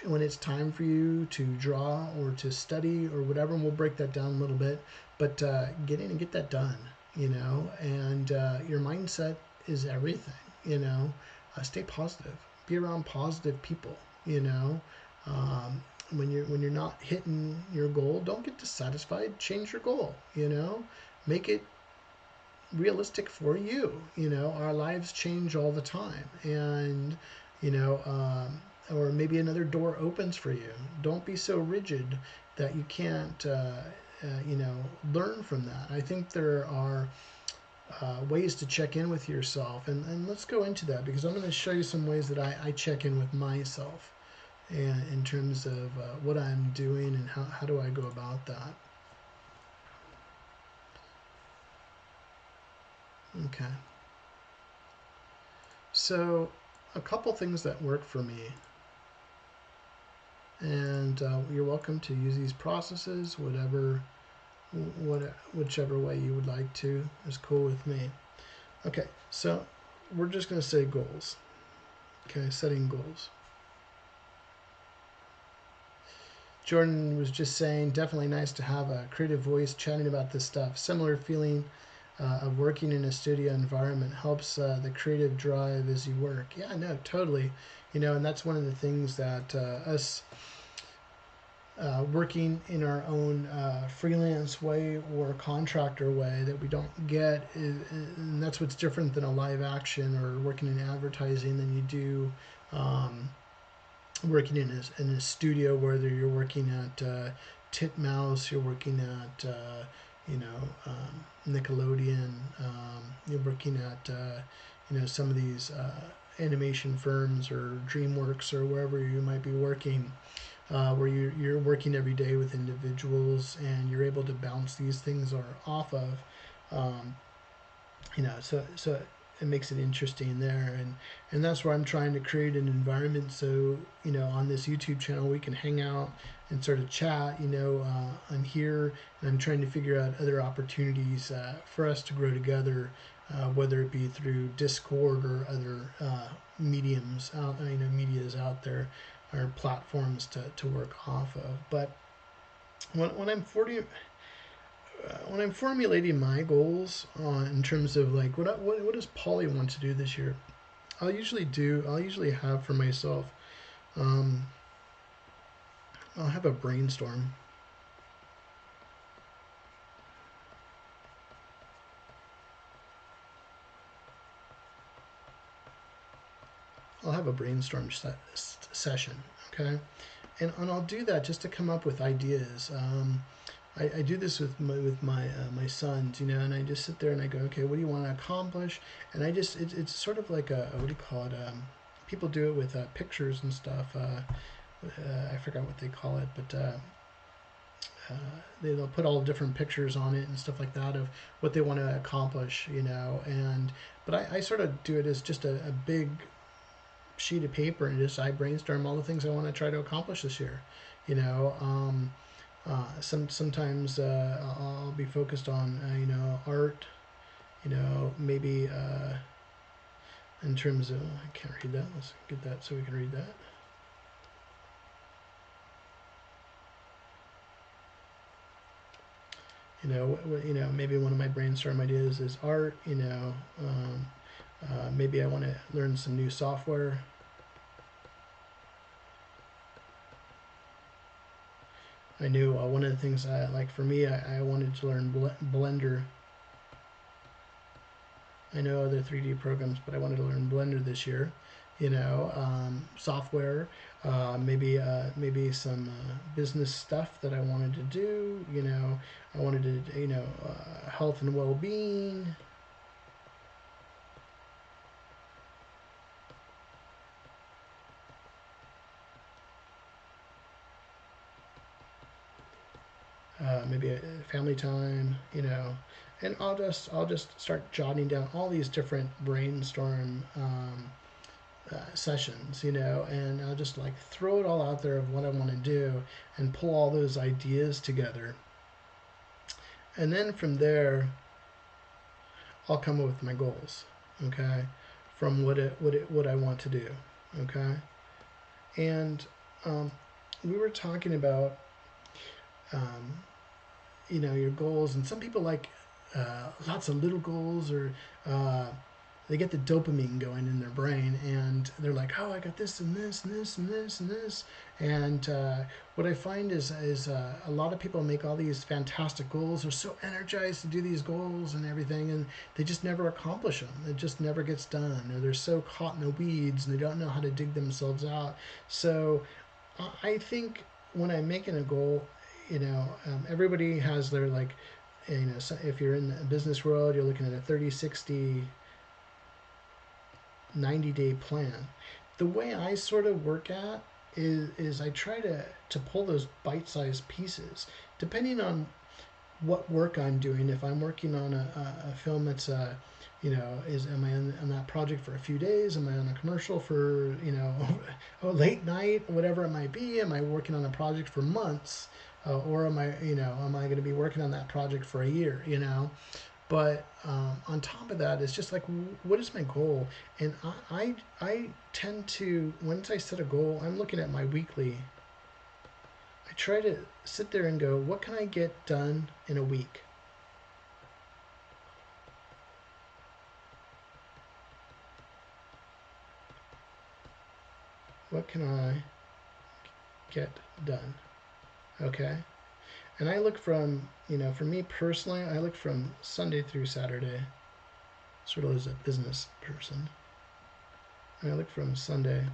when it's time for you to draw or to study or whatever, and we'll break that down a little bit, but get in and get that done, you know. And your mindset is everything, you know. Stay positive, be around positive people, you know. When you're not hitting your goal, don't get dissatisfied. Change your goal. You know, make it realistic for you. You know, our lives change all the time, and you know, or maybe another door opens for you. Don't be so rigid that you can't, you know, learn from that. I think there are ways to check in with yourself, and let's go into that because I'm going to show you some ways that I check in with myself, and in terms of what I'm doing and how do I go about that. Okay. So a couple things that work for me, and you're welcome to use these processes, whichever way you would like to is cool with me. Okay, so we're just going to say goals. Okay, setting goals. Jordan was just saying, definitely nice to have a creative voice chatting about this stuff. Similar feeling of working in a studio environment helps the creative drive as you work. Yeah, no, totally. You know, and that's one of the things that us working in our own freelance way or contractor way that we don't get and that's what's different than a live action or working in advertising than you do working in a studio, whether you're working at Titmouse, you're working at you know, Nickelodeon, you're working at you know, some of these animation firms or DreamWorks or wherever you might be working. Where you're working every day with individuals and you're able to bounce these things off of, you know, so it makes it interesting there, and that's where I'm trying to create an environment so, you know, on this YouTube channel we can hang out and sort of chat. You know, I'm here and I'm trying to figure out other opportunities for us to grow together, whether it be through Discord or other mediums out, you know, medias out there or platforms to work off of. But when I'm 40, when I'm formulating my goals in terms of like what does Polly want to do this year, I'll usually have for myself, um, I'll have a brainstorm. I'll have a brainstorm session, okay, and I'll do that just to come up with ideas. I do this with my sons, you know, and I just sit there and I go, okay, what do you want to accomplish? And I just it's sort of like a, what do you call it? People do it with pictures and stuff. I forgot what they call it, but they'll put all different pictures on it and stuff like that of what they want to accomplish, you know. And but I sort of do it as just a big sheet of paper and just I brainstorm all the things I want to try to accomplish this year, you know. Sometimes I'll be focused on you know, art, you know, maybe in terms of, I can't read that. Let's get that so we can read that. You know, maybe one of my brainstorm ideas is art. You know, maybe I want to learn some new software. I knew one of the things like for me, I wanted to learn Blender. I know other 3D programs, but I wanted to learn Blender this year. You know, software, maybe some business stuff that I wanted to do. You know, I wanted to, you know, health and well-being. Maybe a family time, you know, and I'll just start jotting down all these different brainstorm sessions, you know, and I'll just like throw it all out there of what I want to do and pull all those ideas together, and then from there I'll come up with my goals, okay, from what I want to do, okay, and we were talking about um, you know, your goals, and some people like lots of little goals or they get the dopamine going in their brain, and they're like, oh, I got this and this and this and this and this. And what I find is a lot of people make all these fantastic goals. They're so energized to do these goals and everything, and they just never accomplish them. It just never gets done, or they're so caught in the weeds and they don't know how to dig themselves out. So I think when I'm making a goal, everybody has their, like, so if you're in the business world, you're looking at a 30, 60, 90-day plan. The way I sort of work at is I try to pull those bite-sized pieces, depending on what work I'm doing. If I'm working on a film that's am I on that project for a few days? Am I on a commercial for a late night, whatever it might be? Am I working on a project for months, or am I going to be working on that project for a year? But on top of that, it's just like, what is my goal? And I tend to, once I set a goal, I'm looking at my weekly. I try to sit there and go, what can I get done in a week? What can I get done? Okay. And I look from, for me personally, I look from Sunday through Saturday, sort of as a business person. I look from Sunday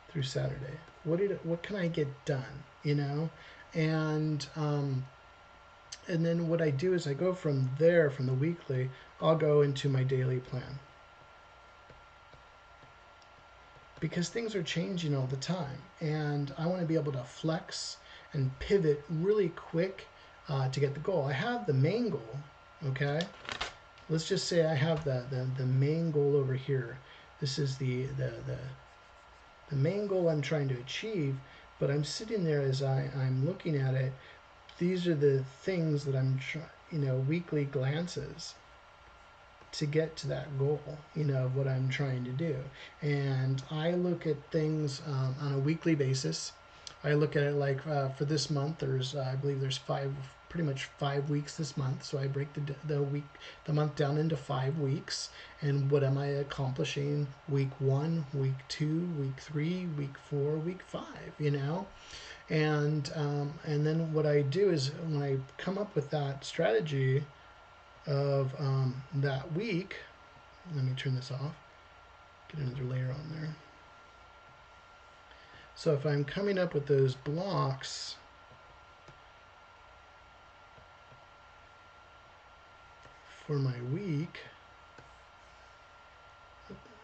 through Saturday. What can I get done? And then what I do is I go from there, from the weekly, I'll go into my daily plan. Because things are changing all the time, and I want to be able to flex and pivot really quick to get the goal. I have the main goal, okay? Let's just say I have the main goal over here. This is the main goal I'm trying to achieve, but I'm sitting there as I'm looking at it. These are the things that I'm weekly glances to get to that goal, of what I'm trying to do. And I look at things on a weekly basis. I look at it like for this month, I believe there's pretty much 5 weeks this month. So I break the month down into 5 weeks. And what am I accomplishing? Week 1, week 2, week 3, week 4, week 5, And then what I do is, when I come up with that strategy of that week, let me turn this off, get another layer on there. So if I'm coming up with those blocks, for my week,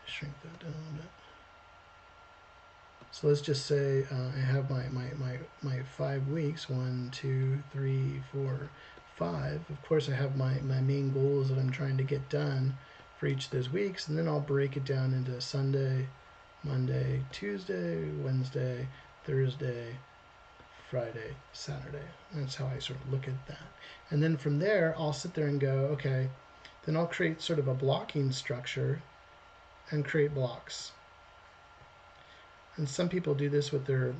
shrink that down a bit. So let's just say I have my 5 weeks, 1, 2, 3, 4, 5. Of course, I have my main goals that I'm trying to get done for each of those weeks, and then I'll break it down into Sunday, Monday, Tuesday, Wednesday, Thursday, Friday, Saturday. That's how I sort of look at that. And then from there, I'll sit there and go, okay, then I'll create sort of a blocking structure and create blocks. And some people do this with their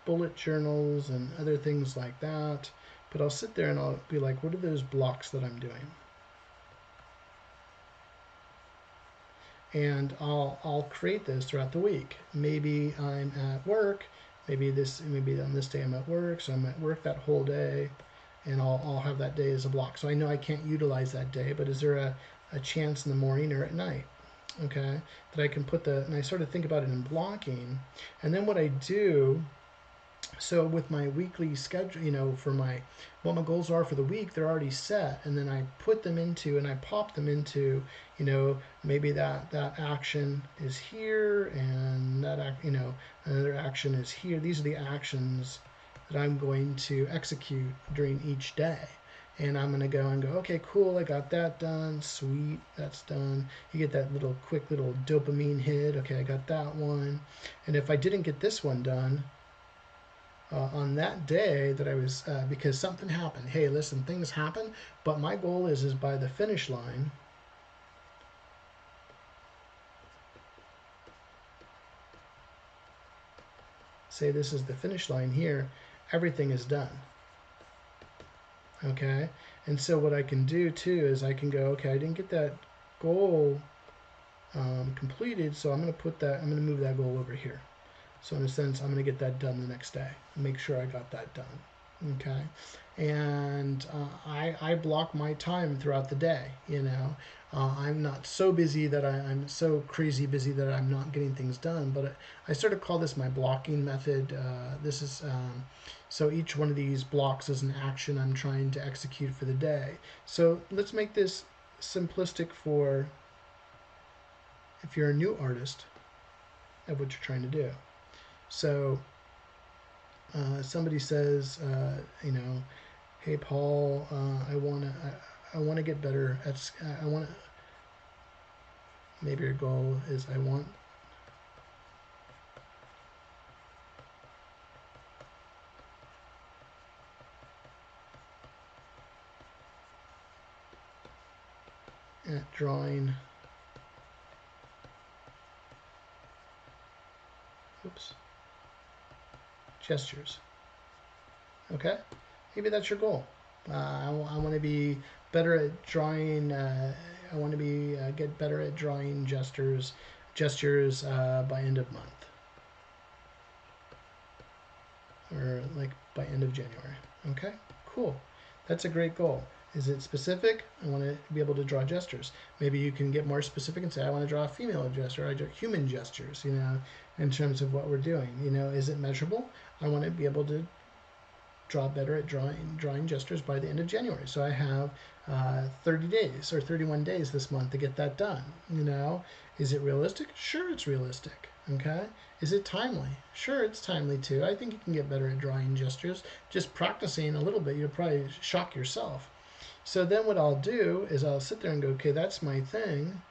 bullet journals and other things like that. But I'll sit there and I'll be like, what are those blocks that I'm doing? And I'll create those throughout the week. Maybe I'm at work. Maybe on this day I'm at work, so I'm at work that whole day, and I'll have that day as a block. So I know I can't utilize that day, but is there a chance in the morning or at night, okay, that I can and I sort of think about it in blocking. And then what I do, so with my weekly schedule, for what my goals are for the week, they're already set, and then I put them into, and I pop them into, maybe that action is here, and that another action is here. These are the actions that I'm going to execute during each day. And I'm going to go and go, okay, cool, I got that done, sweet, that's done. You get that quick little dopamine hit. Okay, I got that one. And if I didn't get this one done, on that day that I was, because something happened. Hey, listen, things happen, but my goal is by the finish line. Say this is the finish line here, everything is done. Okay, and so what I can do too is I can go, okay, I didn't get that goal completed. So I'm going to put that, I'm going to move that goal over here. So in a sense, I'm going to get that done the next day. Make sure I got that done. Okay, and I block my time throughout the day. I'm not so busy that I'm so crazy busy that I'm not getting things done. But I sort of call this my blocking method. This is so each one of these blocks is an action I'm trying to execute for the day. So let's make this simplistic for if you're a new artist of what you're trying to do. So somebody says, hey Paul, I want to get better at. I want to. Maybe your goal is I want. At drawing. Oops. Gestures. Okay, maybe that's your goal. I want to be better at drawing. I want to be get better at drawing gestures by end of month, or like by end of January. Okay, cool. That's a great goal. Is it specific? I want to be able to draw gestures. Maybe you can get more specific and say, I want to draw a female gesture. I draw human gestures, in terms of what we're doing. Is it measurable? I want to be able to draw better at drawing gestures by the end of January. So I have 30 days or 31 days this month to get that done. Is it realistic? Sure, it's realistic. Okay. Is it timely? Sure, it's timely too. I think you can get better at drawing gestures. Just practicing a little bit, you'll probably shock yourself. So then what I'll do is I'll sit there and go, okay, that's my thing.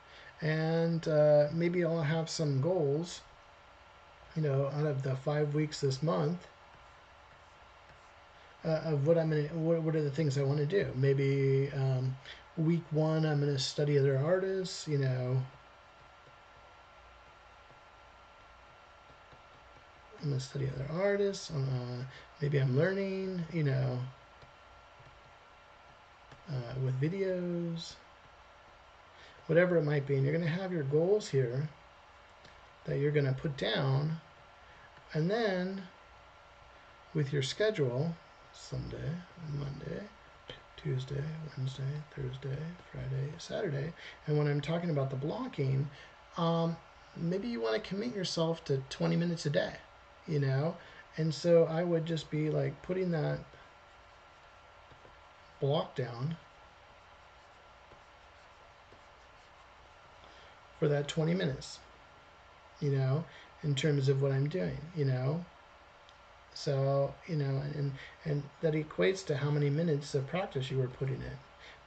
And maybe I'll have some goals, out of the 5 weeks this month. Of what what are the things I want to do? Maybe week 1 I'm going to study other artists. I'm going to study other artists. Maybe I'm learning. With videos, whatever it might be, and you're going to have your goals here that you're going to put down, and then with your schedule. Sunday, Monday, Tuesday, Wednesday, Thursday, Friday, Saturday. And when I'm talking about the blocking, maybe you want to commit yourself to 20 minutes a day, And so I would just be like putting that block down for that 20 minutes, in terms of what I'm doing, So, and that equates to how many minutes of practice you were putting in.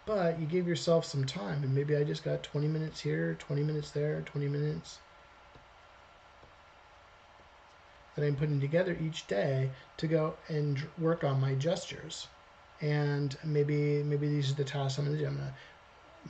But you give yourself some time, and maybe I just got 20 minutes here, 20 minutes there, 20 minutes that I'm putting together each day to go and work on my gestures. And maybe these are the tasks I'm going to do.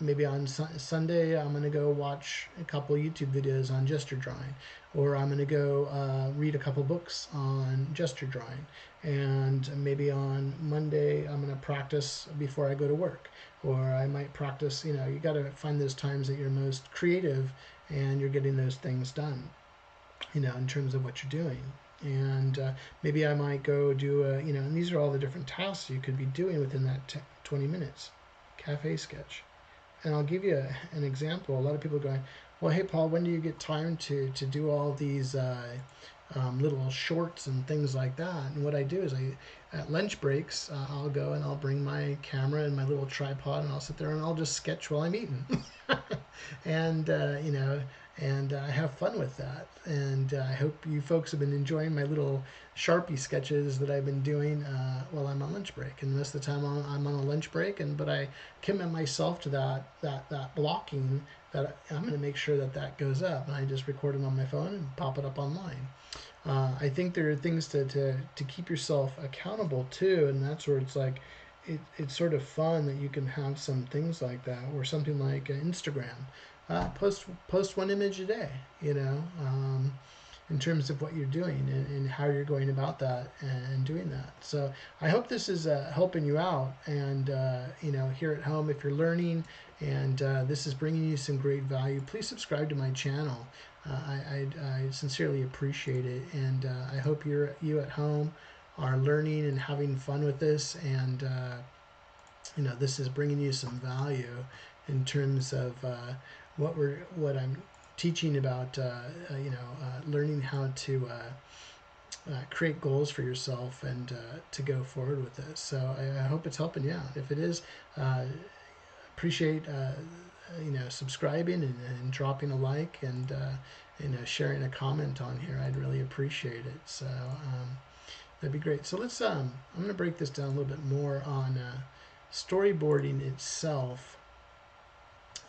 Maybe on Sunday, I'm going to go watch a couple YouTube videos on gesture drawing, or I'm going to go read a couple books on gesture drawing. And maybe on Monday, I'm going to practice before I go to work, or I might practice. You got to find those times that you're most creative and you're getting those things done, in terms of what you're doing. And maybe I might go do and these are all the different tasks you could be doing within that 20 minutes. Cafe sketch. And I'll give you an example. A lot of people are going, well, hey, Paul, when do you get time to do all these little shorts and things like that? And what I do is at lunch breaks, I'll go and I'll bring my camera and my little tripod, and I'll sit there and I'll just sketch while I'm eating. And, and I have fun with that. And I hope you folks have been enjoying my little Sharpie sketches that I've been doing while I'm on lunch break. And most of the time I'm on a lunch break, but I commit myself to that blocking, that I'm going to make sure that goes up. And I just record it on my phone and pop it up online. I think there are things to keep yourself accountable too, and that's where it's like it's sort of fun that you can have some things like that, or something like Instagram. Post one image a day, in terms of what you're doing and how you're going about that and doing that. So I hope this is helping you out, and here at home, if you're learning and this is bringing you some great value, please subscribe to my channel. I sincerely appreciate it, and I hope you at home are learning and having fun with this, and this is bringing you some value in terms of what I'm teaching about. Learning how to create goals for yourself and to go forward with this. So I hope it's helping you out. If it is, appreciate subscribing and dropping a like and sharing a comment on here. I'd really appreciate it. So that'd be great. So let's I'm going to break this down a little bit more on storyboarding itself,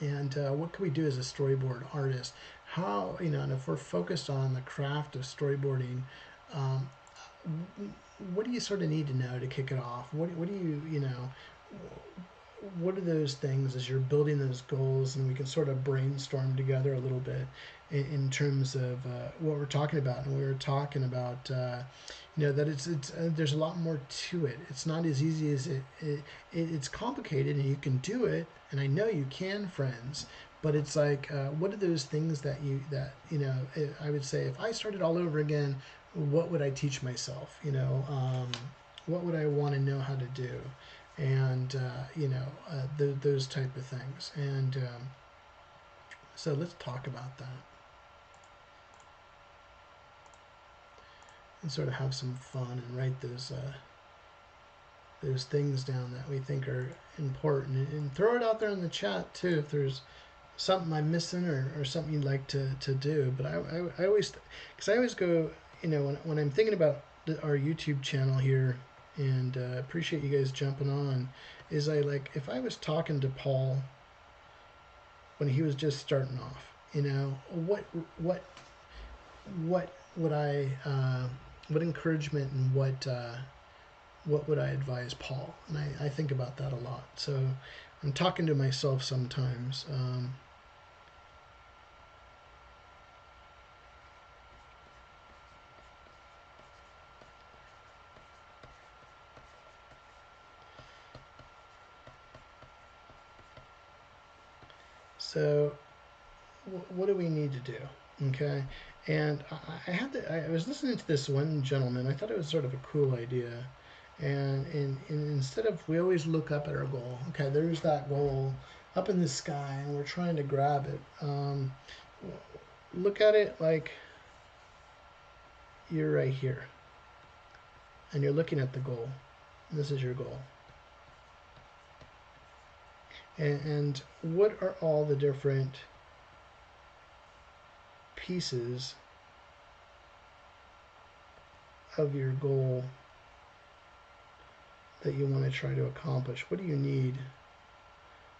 and what can we do as a storyboard artist. How, and if we're focused on the craft of storyboarding, what do you sort of need to know to kick it off? What do what are those things as you're building those goals, and we can sort of brainstorm together a little bit in terms of what we're talking about. And we were talking about that it's there's a lot more to it. It's not as easy as it's complicated, and you can do it, and I know you can, friends. But it's like, what are those things that I would say, if I started all over again, what would I teach myself? What would I want to know how to do? And those type of things. And so let's talk about that and sort of have some fun and write those things down that we think are important, and throw it out there in the chat too if there's something I'm missing or something you'd like to do. But I always, because I always go, when I'm thinking about our YouTube channel here, and appreciate you guys jumping on, is if I was talking to Paul when he was just starting off, what would I what encouragement and what would I advise Paul? And I think about that a lot. So I'm talking to myself sometimes. So what do we need to do? Okay. And I was listening to this one gentleman. I thought it was sort of a cool idea. And instead of, we always look up at our goal. Okay, there's that goal up in the sky, and we're trying to grab it. Look at it like you're right here, and you're looking at the goal. This is your goal. And what are all the different pieces of your goal that you want to try to accomplish? What do you need?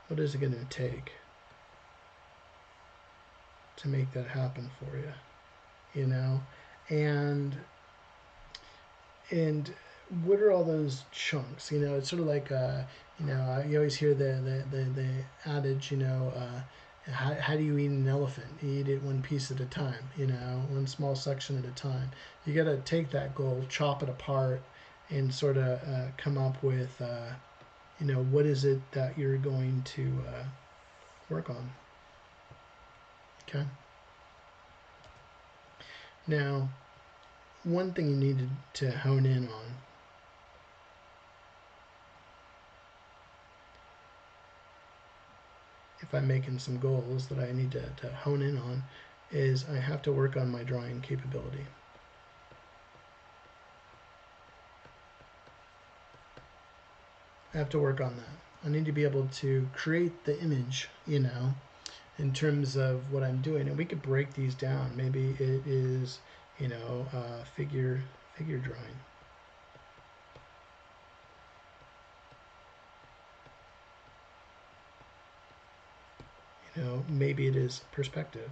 What is it going to take to make that happen for you? And what are all those chunks? It's sort of like you always hear the adage, how do you eat an elephant? You eat it one piece at a time, one small section at a time. You got to take that goal, chop it apart, and sort of come up with, what is it that you're going to work on. Okay. Now, one thing you need to hone in on if I'm making some goals that I need to hone in on is I have to work on my drawing capability. I have to work on that. I need to be able to create the image, in terms of what I'm doing. And we could break these down. Maybe it is, figure drawing. Maybe it is perspective.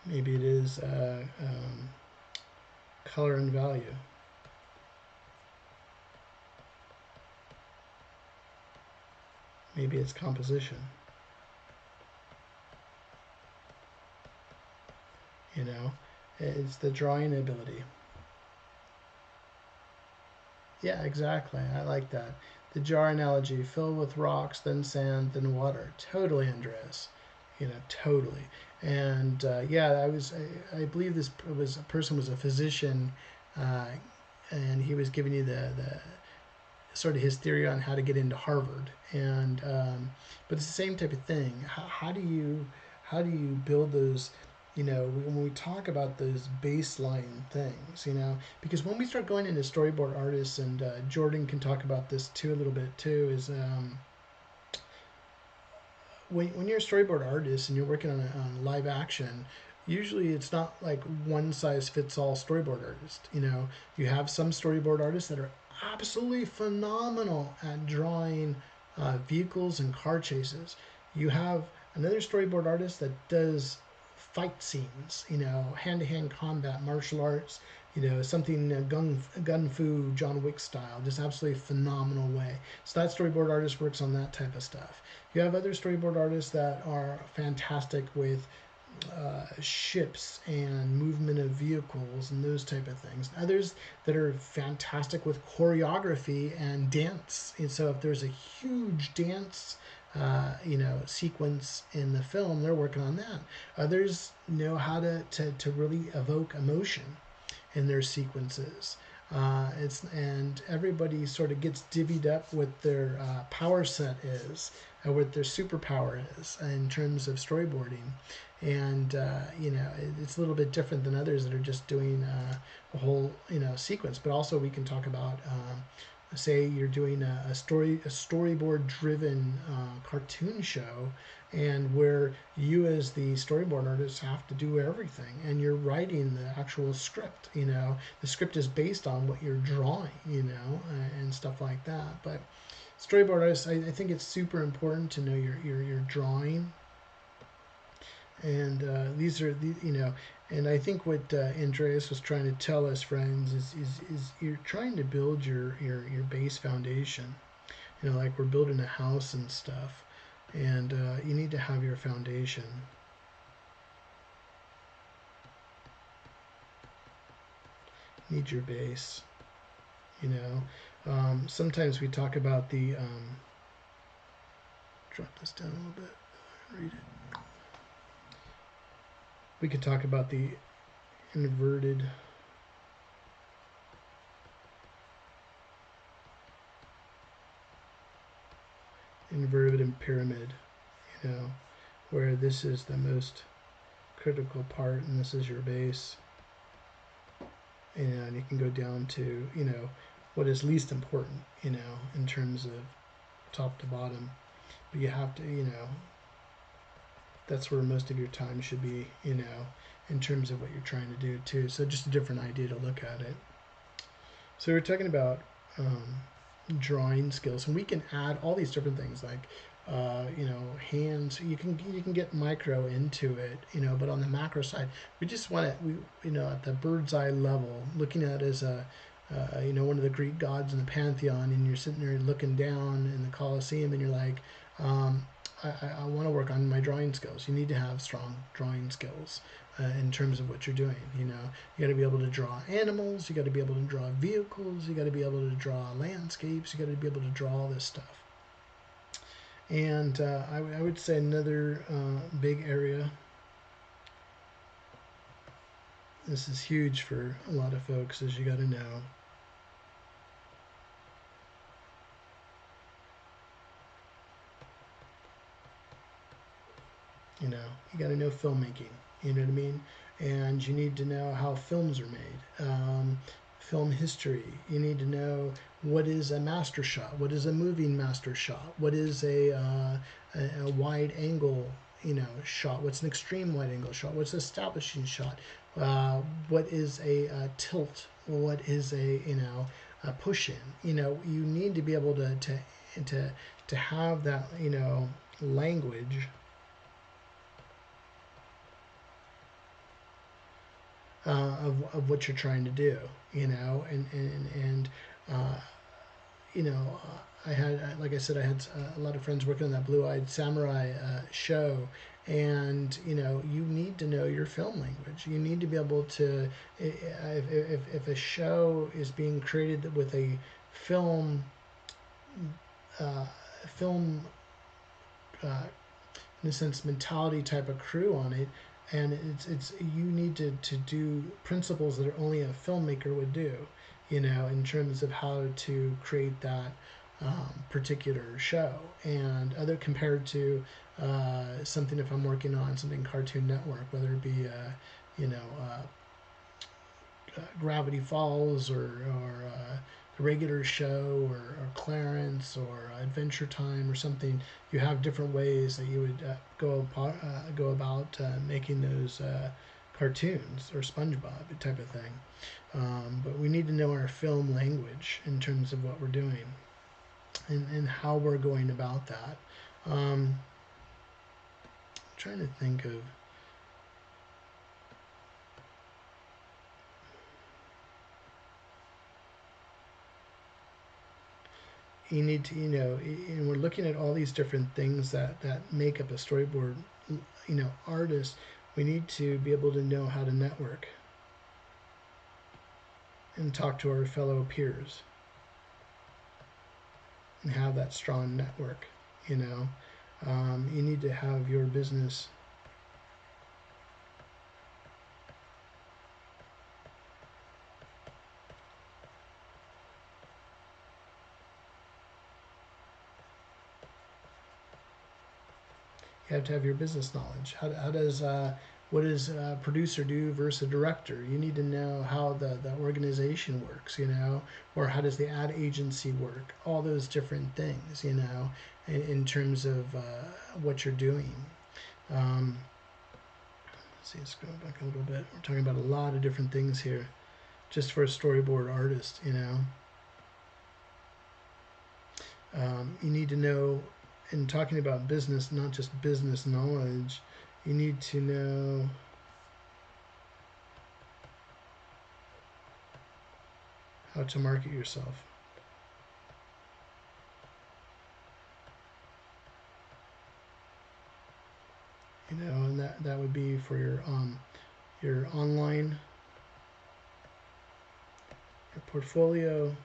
Maybe it is color and value. Maybe it's composition. You know, it's the drawing ability. Yeah, exactly. I like that. The jar analogy, fill with rocks, then sand, then water. Totally, Andreas. You know, totally. And yeah, I believe this was a person was a physician, uh, and he was giving you the sort of his theory on how to get into Harvard. And but it's the same type of thing. How do you build those? You know, when we talk about those baseline things, you know, because when we start going into storyboard artists, and Jordan can talk about this too a little bit too, is when you're a storyboard artist and you're working on live action, usually it's not like one size fits all storyboard artist. You know, you have some storyboard artists that are absolutely phenomenal at drawing vehicles and car chases. You have another storyboard artist that does fight scenes, you know, hand-to-hand combat, martial arts, you know, something gun fu John Wick style, just absolutely phenomenal way. So that storyboard artist works on that type of stuff. You have other storyboard artists that are fantastic with ships and movement of vehicles and those type of things. Others that are fantastic with choreography and dance. And so if there's a huge dance you know, sequence in the film, they're working on that. Others know how to really evoke emotion in their sequences. And everybody sort of gets divvied up what their power set is, or what their superpower is in terms of storyboarding. And you know, it's a little bit different than others that are just doing a whole, you know, sequence. But also we can talk about say you're doing a storyboard driven cartoon show, and where you as the storyboard artist have to do everything, and you're writing the actual script. You know, the script is based on what you're drawing, you know, and stuff like that. But storyboard artists, I think it's super important to know your drawing. And these are the, you know, and I think what Andreas was trying to tell us, friends, is you're trying to build your base foundation. You know, like we're building a house and stuff, and you need to have your foundation. You need your base. You know, sometimes we talk about the drop this down a little bit. Read it. We could talk about the inverted pyramid, you know, where this is the most critical part and this is your base. And you can go down to, you know, what is least important, you know, in terms of top to bottom. But you have to, you know, that's where most of your time should be, you know, in terms of what you're trying to do too. So just a different idea to look at it. So we're talking about drawing skills, and we can add all these different things like you know, hands. You can get micro into it, you know, but on the macro side, we just want to, you know, at the bird's eye level, looking at it as a you know, one of the Greek gods in the pantheon, and you're sitting there looking down in the Colosseum, and you're like, I want to work on my drawing skills. You need to have strong drawing skills in terms of what you're doing. You know, you got to be able to draw animals. You got to be able to draw vehicles. You got to be able to draw landscapes. You got to be able to draw all this stuff. And I would say another big area. This is huge for a lot of folks, is you got to know you got to know filmmaking, you know what I mean? And you need to know how films are made, film history. You need to know what is a master shot, what is a moving master shot, what is a wide angle, you know, shot, what's an extreme wide angle shot, what's an establishing shot, what is a tilt, what is a, you know, a push in. You know, you need to be able to have that, you know, language of what you're trying to do, you know, and you know, I had, like I said, I had a lot of friends working on that Blue-Eyed Samurai show, and you know, you need to know your film language. You need to be able to, if a show is being created with a film, uh, film, in a sense, mentality type of crew on it, and it's you need to do principles that only a filmmaker would do, you know, in terms of how to create that particular show, and other compared to something, if I'm working on something Cartoon Network, whether it be you know, Gravity Falls, or a regular show, or Clarence, or Adventure Time, or something. You have different ways that you would go about making those cartoons, or SpongeBob type of thing. But we need to know our film language in terms of what we're doing, and how we're going about that. I'm trying to think of. You need to, you know, and we're looking at all these different things that make up a storyboard, you know, artist. We need to be able to know how to network and talk to our fellow peers and have that strong network. You know, you need to have your business you have to have your business knowledge. How does what does a producer do versus a director? You need to know how the organization works, you know, or how does the ad agency work? All those different things, you know, in terms of what you're doing. Let's see, let's go back a little bit. We're talking about a lot of different things here, just for a storyboard artist, you know. You need to know, in talking about business, not just business knowledge, you need to know how to market yourself. You know, and that would be for your online, your portfolio,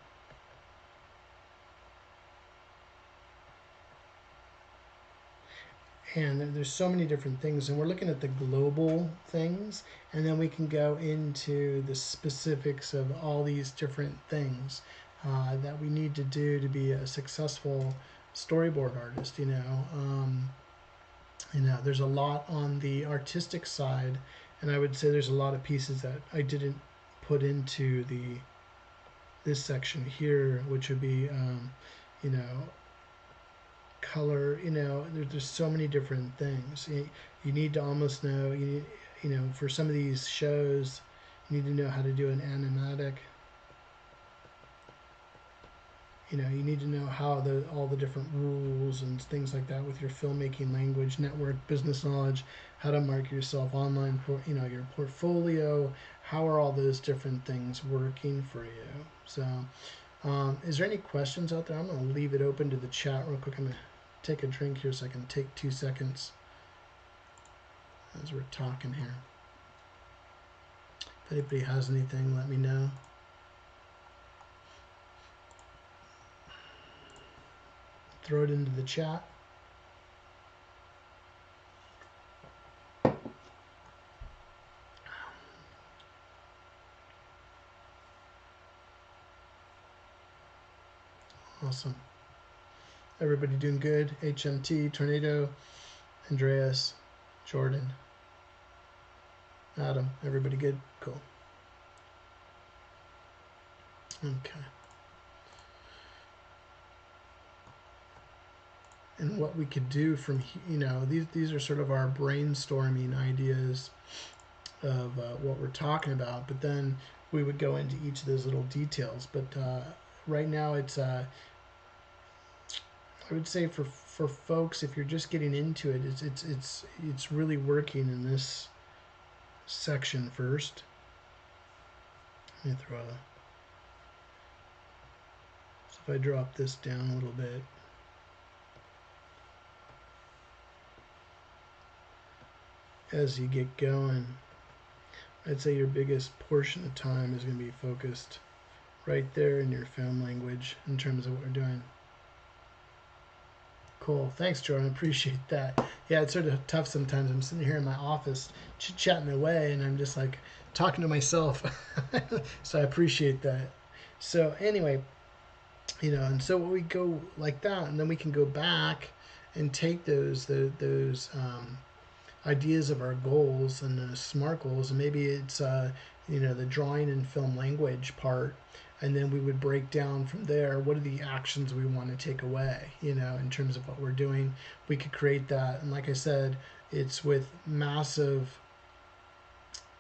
and there's so many different things, and we're looking at the global things, and then we can go into the specifics of all these different things that we need to do to be a successful storyboard artist. You know, there's a lot on the artistic side, and I would say there's a lot of pieces that I didn't put into this section here, which would be you know, color. You know, there's so many different things. You need to almost know, you know, for some of these shows, you need to know how to do an animatic. You know, you need to know how all the different rules and things like that with your filmmaking language, network, business knowledge, how to market yourself online, you know, your portfolio. How are all those different things working for you? So, is there any questions out there? I'm going to leave it open to the chat real quick. I'm going to take a drink here so I can take 2 seconds as we're talking here. If anybody has anything, let me know. Throw it into the chat. Awesome. Everybody doing good? HMT, Tornado, Andreas, Jordan, Adam, everybody good? Cool. Okay. And what we could do from, you know, these are sort of our brainstorming ideas of what we're talking about, but then we would go into each of those little details. But right now it's I would say for folks, if you're just getting into it, it's really working in this section first. Let me throw if I drop this down a little bit, as you get going, I'd say your biggest portion of time is going to be focused right there in your film language in terms of what we're doing. Cool. Thanks, Jordan. Appreciate that. Yeah, it's sort of tough sometimes. I'm sitting here in my office chit-chatting away, and I'm just like talking to myself. So I appreciate that. So anyway, and so we go like that, and then we can go back and take those ideas of our goals and the SMART goals, and maybe it's the drawing and film language part, and then we would break down from there what are the actions we want to take away, in terms of what we're doing. We could create that, and like I said, it's with massive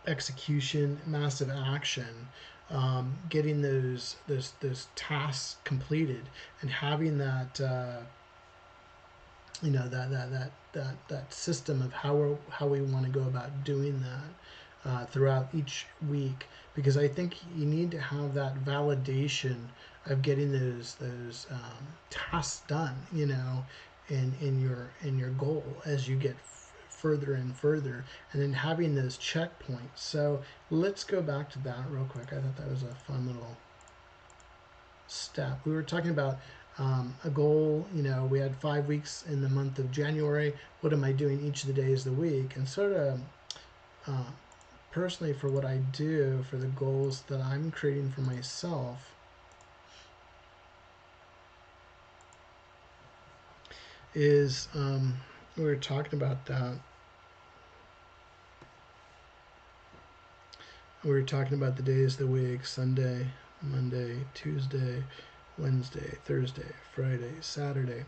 execution, massive action, getting those tasks completed, and having that that system of how we want to go about doing that throughout each week, because I think you need to have that validation of getting those tasks done, in your goal as you get further and further, and then having those checkpoints. So let's go back to that real quick. I thought that was a fun little step. We were talking about a goal. We had 5 weeks in the month of January. What am I doing each of the days of the week? And sort of personally, for what I do, for the goals that I'm creating for myself, is we were talking about that. We were talking about the days of the week: Sunday, Monday, Tuesday, Wednesday, Thursday, Friday, Saturday.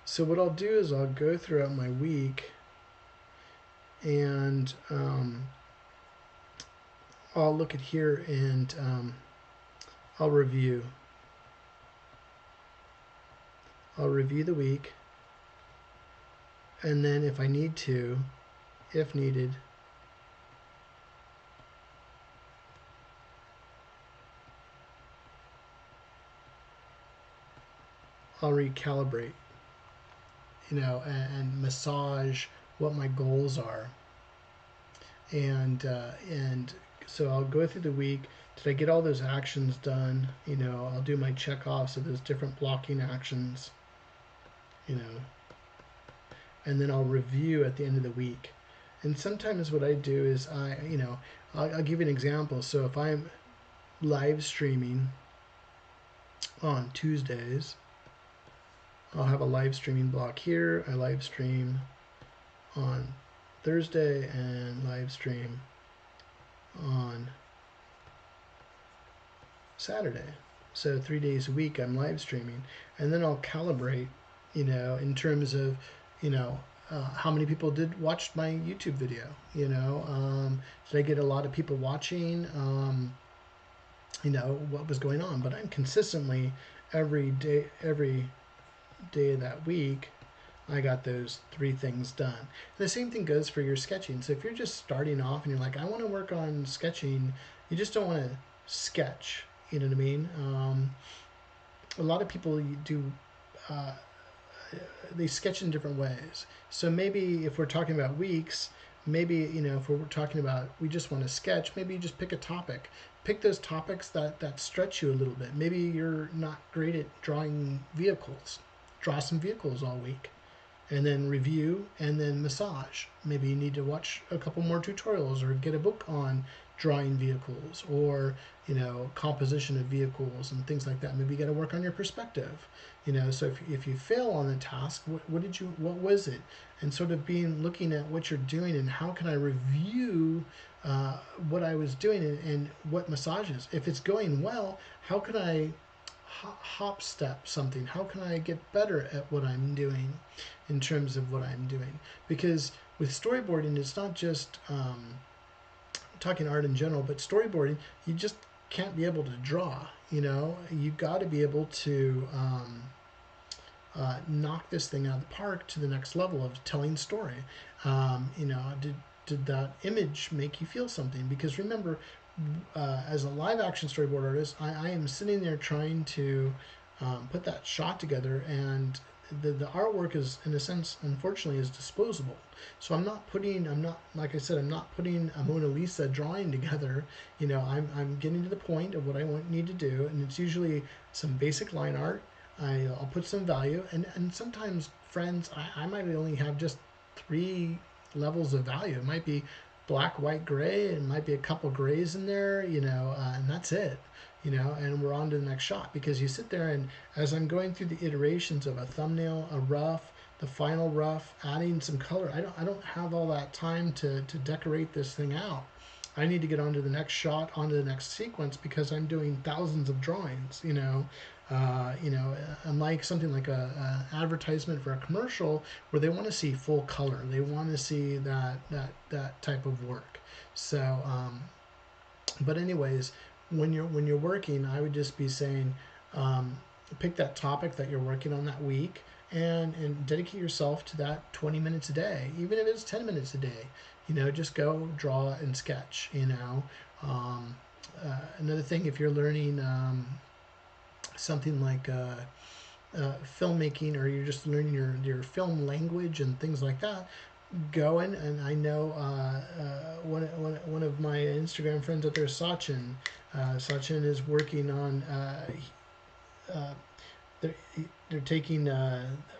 So what I'll do is I'll go throughout my week, and I'll look at here, and I'll review. I'll review the week, and then if needed, I'll recalibrate, and massage what my goals are. And so I'll go through the week. Did I get all those actions done? I'll do my check-offs of those different blocking actions, and then I'll review at the end of the week. And sometimes what I do is I'll give you an example. So if I'm live streaming on Tuesdays, I'll have a live streaming block here. I live stream on Thursday and live stream on Saturday. So 3 days a week I'm live streaming, and then I'll calibrate, in terms of, how many people did watch my YouTube video, did I get a lot of people watching, what was going on. But I'm consistently every day of that week, I got those 3 things done. And the same thing goes for your sketching. So if you're just starting off and you're like, I want to work on sketching, you just don't want to sketch, you know what I mean? A lot of people do, they sketch in different ways. So maybe if we're talking about weeks, maybe, if we're talking about we just want to sketch, maybe you just pick a topic. Pick those topics that stretch you a little bit. Maybe you're not great at drawing vehicles. Draw some vehicles all week, and then review, and then massage. Maybe you need to watch a couple more tutorials or get a book on drawing vehicles, or composition of vehicles and things like that. Maybe you got to work on your perspective. So if you fail on the task, what was it? And sort of looking at what you're doing, and how can I review what I was doing, and what massages. If it's going well, how can I hop step something? How can I get better at what I'm doing in terms of what I'm doing? Because with storyboarding, it's not just talking art in general, but storyboarding, you just can't be able to draw. You got to be able to knock this thing out of the park to the next level of telling story. Did that image make you feel something? Because remember, as a live action storyboard artist, I am sitting there trying to put that shot together, and the artwork is, in a sense, unfortunately, is disposable. So I'm not, like I said, I'm not putting a Mona Lisa drawing together. I'm getting to the point of what I need to do, and it's usually some basic line art. I'll put some value, and sometimes, friends, I might only have just 3 levels of value. It might be black, white, gray. It might be a couple grays in there, and that's it. And we're on to the next shot, because you sit there, and as I'm going through the iterations of a thumbnail, a rough, the final rough, adding some color, I don't have all that time to decorate this thing out. I need to get onto the next shot, onto the next sequence, because I'm doing thousands of drawings. Unlike something like a advertisement for a commercial, where they want to see full color, they want to see that type of work. So, but anyways, when you're working, I would just be saying, pick that topic that you're working on that week, and dedicate yourself to that 20 minutes a day, even if it's 10 minutes a day. Just go draw and sketch. Another thing, if you're learning something like filmmaking, or you're just learning your film language and things like that, go in. And I know one of my Instagram friends out there, Sachin. Sachin is working on. They're, they're taking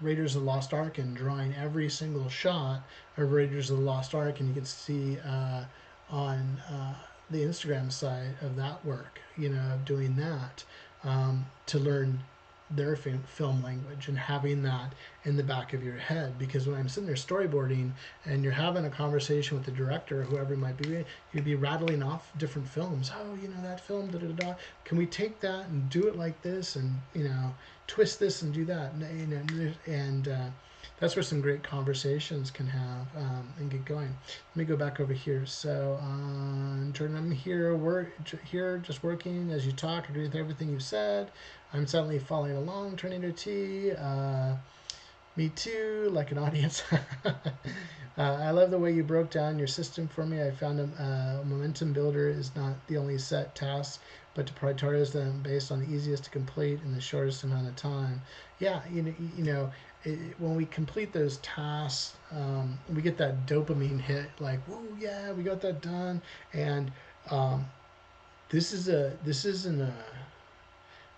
Raiders of the Lost Ark and drawing every single shot of Raiders of the Lost Ark, and you can see on the Instagram side of that work, doing that, to learn their film language, and having that in the back of your head. Because when I'm sitting there storyboarding, and you're having a conversation with the director or whoever it might be, you'd be rattling off different films. Oh, that film, da da da. Can we take that and do it like this, and twist this and do that, and that's where some great conversations can have, and get going. Let me go back over here. So, I'm here, just working as you talk, agree with everything you said. I'm suddenly following along, turning to T. Me too, like an audience. I love the way you broke down your system for me. I found a momentum builder is not the only set tasks, but to prioritize them based on the easiest to complete in the shortest amount of time. Yeah, when we complete those tasks, we get that dopamine hit, like, whoa, yeah, we got that done. And this isn't a,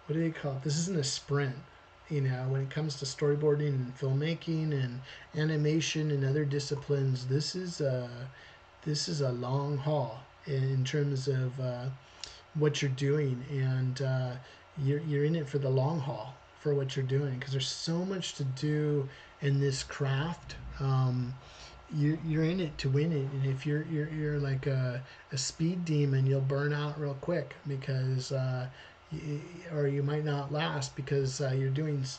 what do they call it? This isn't a sprint. When it comes to storyboarding and filmmaking and animation and other disciplines, this is a long haul in terms of what you're doing, and you're in it for the long haul for what you're doing, because there's so much to do in this craft. You're in it to win it, and if you're like a speed demon, you'll burn out real quick, because or you might not last, because you're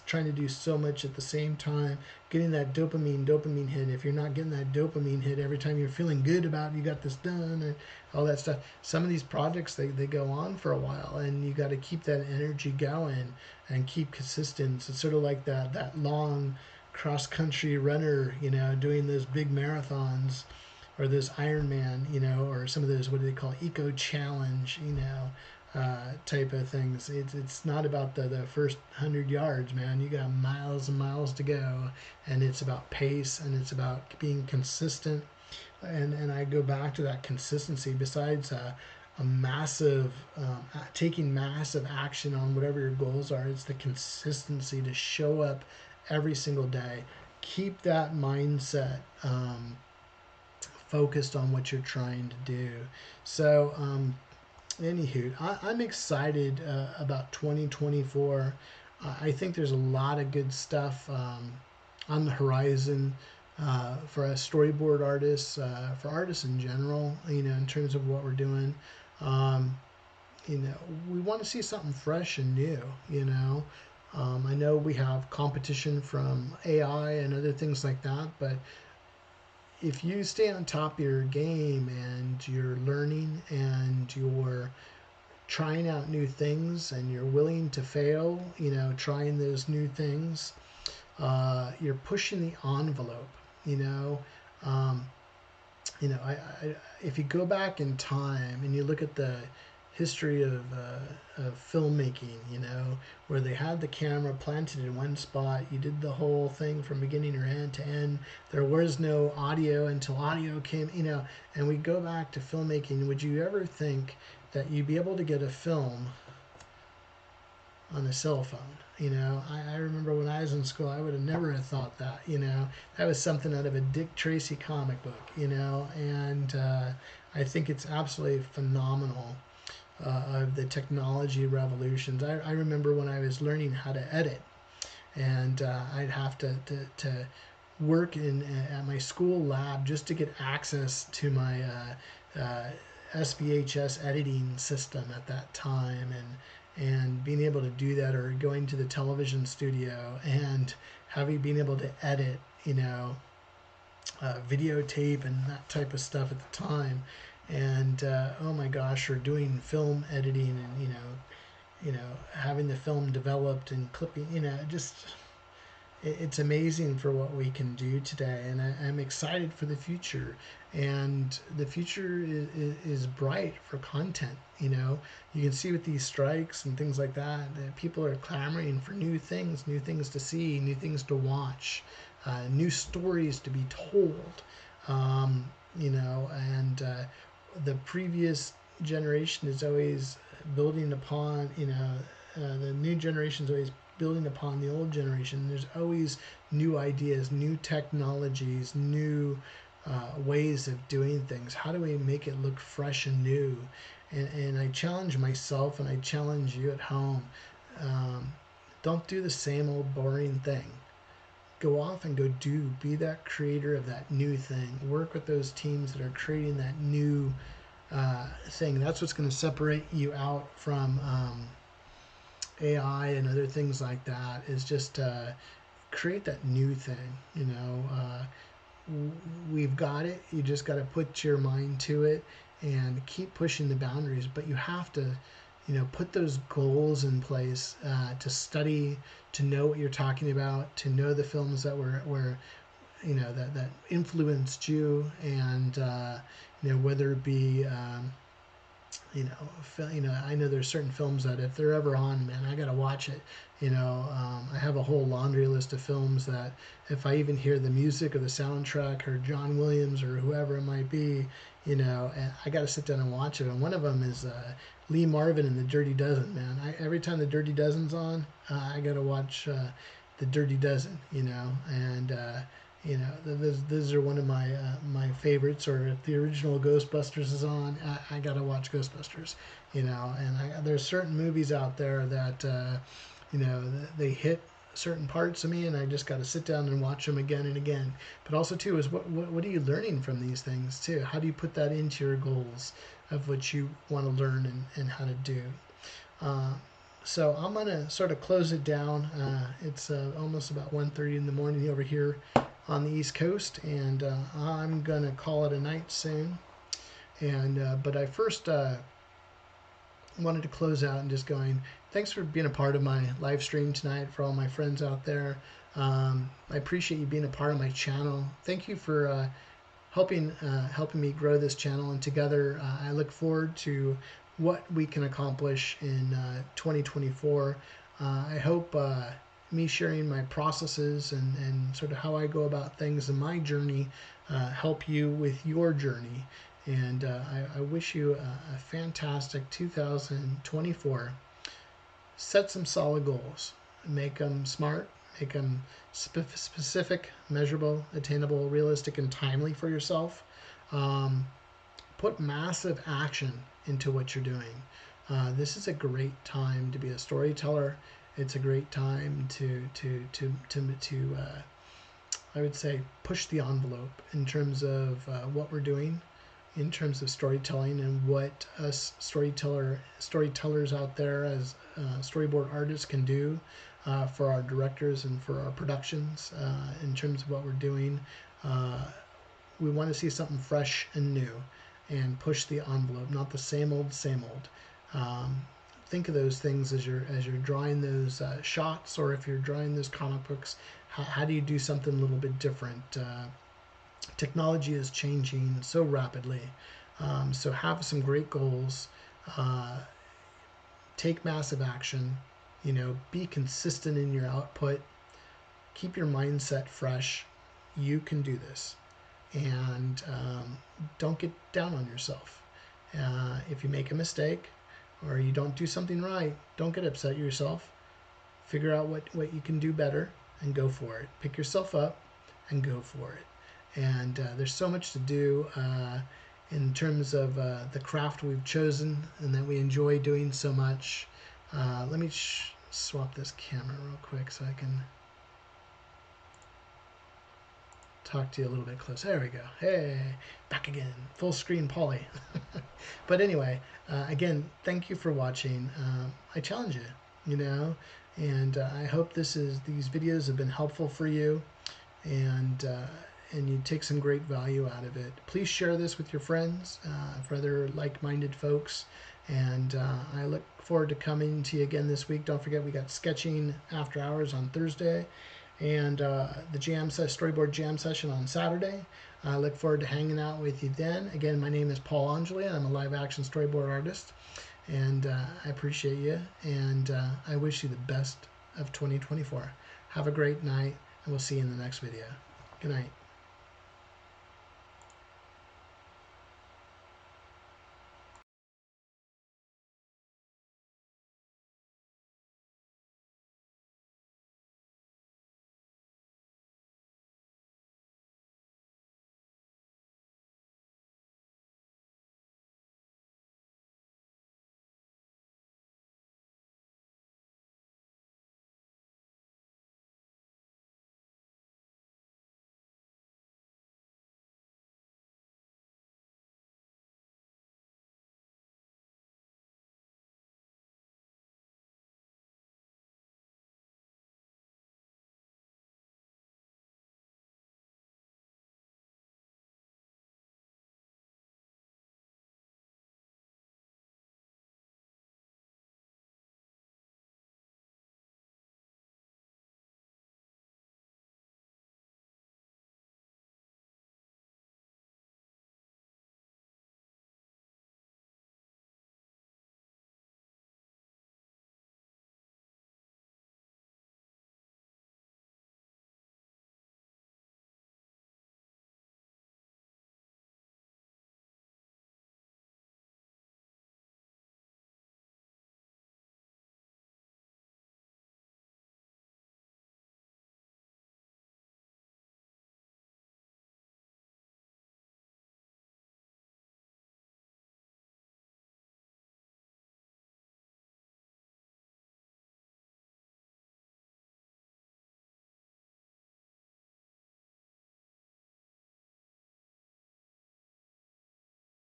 trying to do so much at the same time, getting that dopamine hit. If you're not getting that dopamine hit every time you're feeling good about you got this done and all that stuff, some of these projects, they go on for a while, and you got to keep that energy going and keep consistent. It's sort of like that long cross country runner, doing those big marathons, or those Ironman, or some of those, what do they call, eco challenge, type of things. It's not about the first 100 yards, man. You got miles and miles to go, and it's about pace, and it's about being consistent. And I go back to that consistency. Besides a massive taking massive action on whatever your goals are, it's the consistency to show up every single day. Keep that mindset focused on what you're trying to do. So anywho, I'm excited about 2024. I think there's a lot of good stuff on the horizon for us storyboard artists, for artists in general, in terms of what we're doing. We want to see something fresh and new, I know we have competition from AI and other things like that, but if you stay on top of your game, and you're learning, and you're trying out new things, and you're willing to fail, trying those new things, you're pushing the envelope. If you go back in time and you look at the history of filmmaking, where they had the camera planted in one spot. You did the whole thing from beginning or end to end. There was no audio until audio came, and we go back to filmmaking. Would you ever think that you'd be able to get a film on a cell phone? I remember when I was in school, I would have never have thought that. That was something out of a Dick Tracy comic book. And I think it's absolutely phenomenal, of the technology revolutions. I remember when I was learning how to edit, and I'd have to work at my school lab just to get access to my SVHS editing system at that time, and being able to do that, or going to the television studio and being able to edit, videotape and that type of stuff at the time. And oh my gosh, or doing film editing, and having the film developed and clipping, just it's amazing for what we can do today. And I'm excited for the future, and the future is bright for content. You can see with these strikes and things like that, that people are clamoring for new things to see, new things to watch, new stories to be told. And the previous generation is always building upon, the new generation is always building upon the old generation. There's always new ideas, new technologies, new ways of doing things. How do we make it look fresh and new? And I challenge myself, and I challenge you at home. Don't do the same old boring thing. Go off and be that creator of that new thing. Work with those teams that are creating that new thing. That's what's going to separate you out from AI and other things like that, is just create that new thing. We've got it. You just got to put your mind to it and keep pushing the boundaries. But you have to, put those goals in place, to study, to know what you're talking about, to know the films that were that influenced you, and whether it be I know there's certain films that if they're ever on, man, I gotta watch it. I have a whole laundry list of films that if I even hear the music or the soundtrack or John Williams or whoever it might be, and I gotta sit down and watch it. And one of them is Lee Marvin and the Dirty Dozen, man. Every time the Dirty Dozen's on, I gotta watch the Dirty Dozen, and those are one of my favorites. Or if the original Ghostbusters is on, I gotta watch Ghostbusters. And there's certain movies out there that they hit certain parts of me, and I just got to sit down and watch them again and again. But also too is what are you learning from these things too? How do you put that into your goals of what you want to learn and how to do? So I'm gonna sort of close it down. It's almost about 1:30 in the morning over here on the East Coast, and I'm gonna call it a night soon. And but I first wanted to close out and just going, thanks for being a part of my live stream tonight. For all my friends out there, I appreciate you being a part of my channel. Thank you for helping me grow this channel, and together I look forward to what we can accomplish in 2024. I hope me sharing my processes and sort of how I go about things in my journey help you with your journey. And I wish you a fantastic 2024. Set some solid goals. Make them smart. Make them specific, measurable, attainable, realistic, and timely for yourself. Put massive action into what you're doing. This is a great time to be a storyteller. It's a great time to I would say push the envelope in terms of what we're doing, in terms of storytelling, and what us storytellers out there as storyboard artists can do for our directors and for our productions in terms of what we're doing. We want to see something fresh and new, and push the envelope, not the same old, same old. Think of those things as you're drawing those shots, or if you're drawing those comic books. How do you do something a little bit different? Technology is changing so rapidly, so have some great goals. Uh, take massive action. Be consistent in your output. Keep your mindset fresh. You can do this. And don't get down on yourself. If you make a mistake or you don't do something right, don't get upset at yourself. Figure out what you can do better and go for it. Pick yourself up and go for it. And there's so much to do in terms of the craft we've chosen and that we enjoy doing so much. Let me swap this camera real quick so I can talk to you a little bit closer. There we go. Hey, back again. Full screen Polly. But anyway, again, thank you for watching. I challenge you, and I hope these videos have been helpful for you, and you take some great value out of it. Please share this with your friends, for other like-minded folks, and I look forward to coming to you again this week. Don't forget, we got sketching after hours on Thursday, and the storyboard jam session on Saturday. I look forward to hanging out with you then. Again, my name is Paul Angeli, and I'm a live action storyboard artist, and I appreciate you, and I wish you the best of 2024. Have a great night, and we'll see you in the next video. Good night.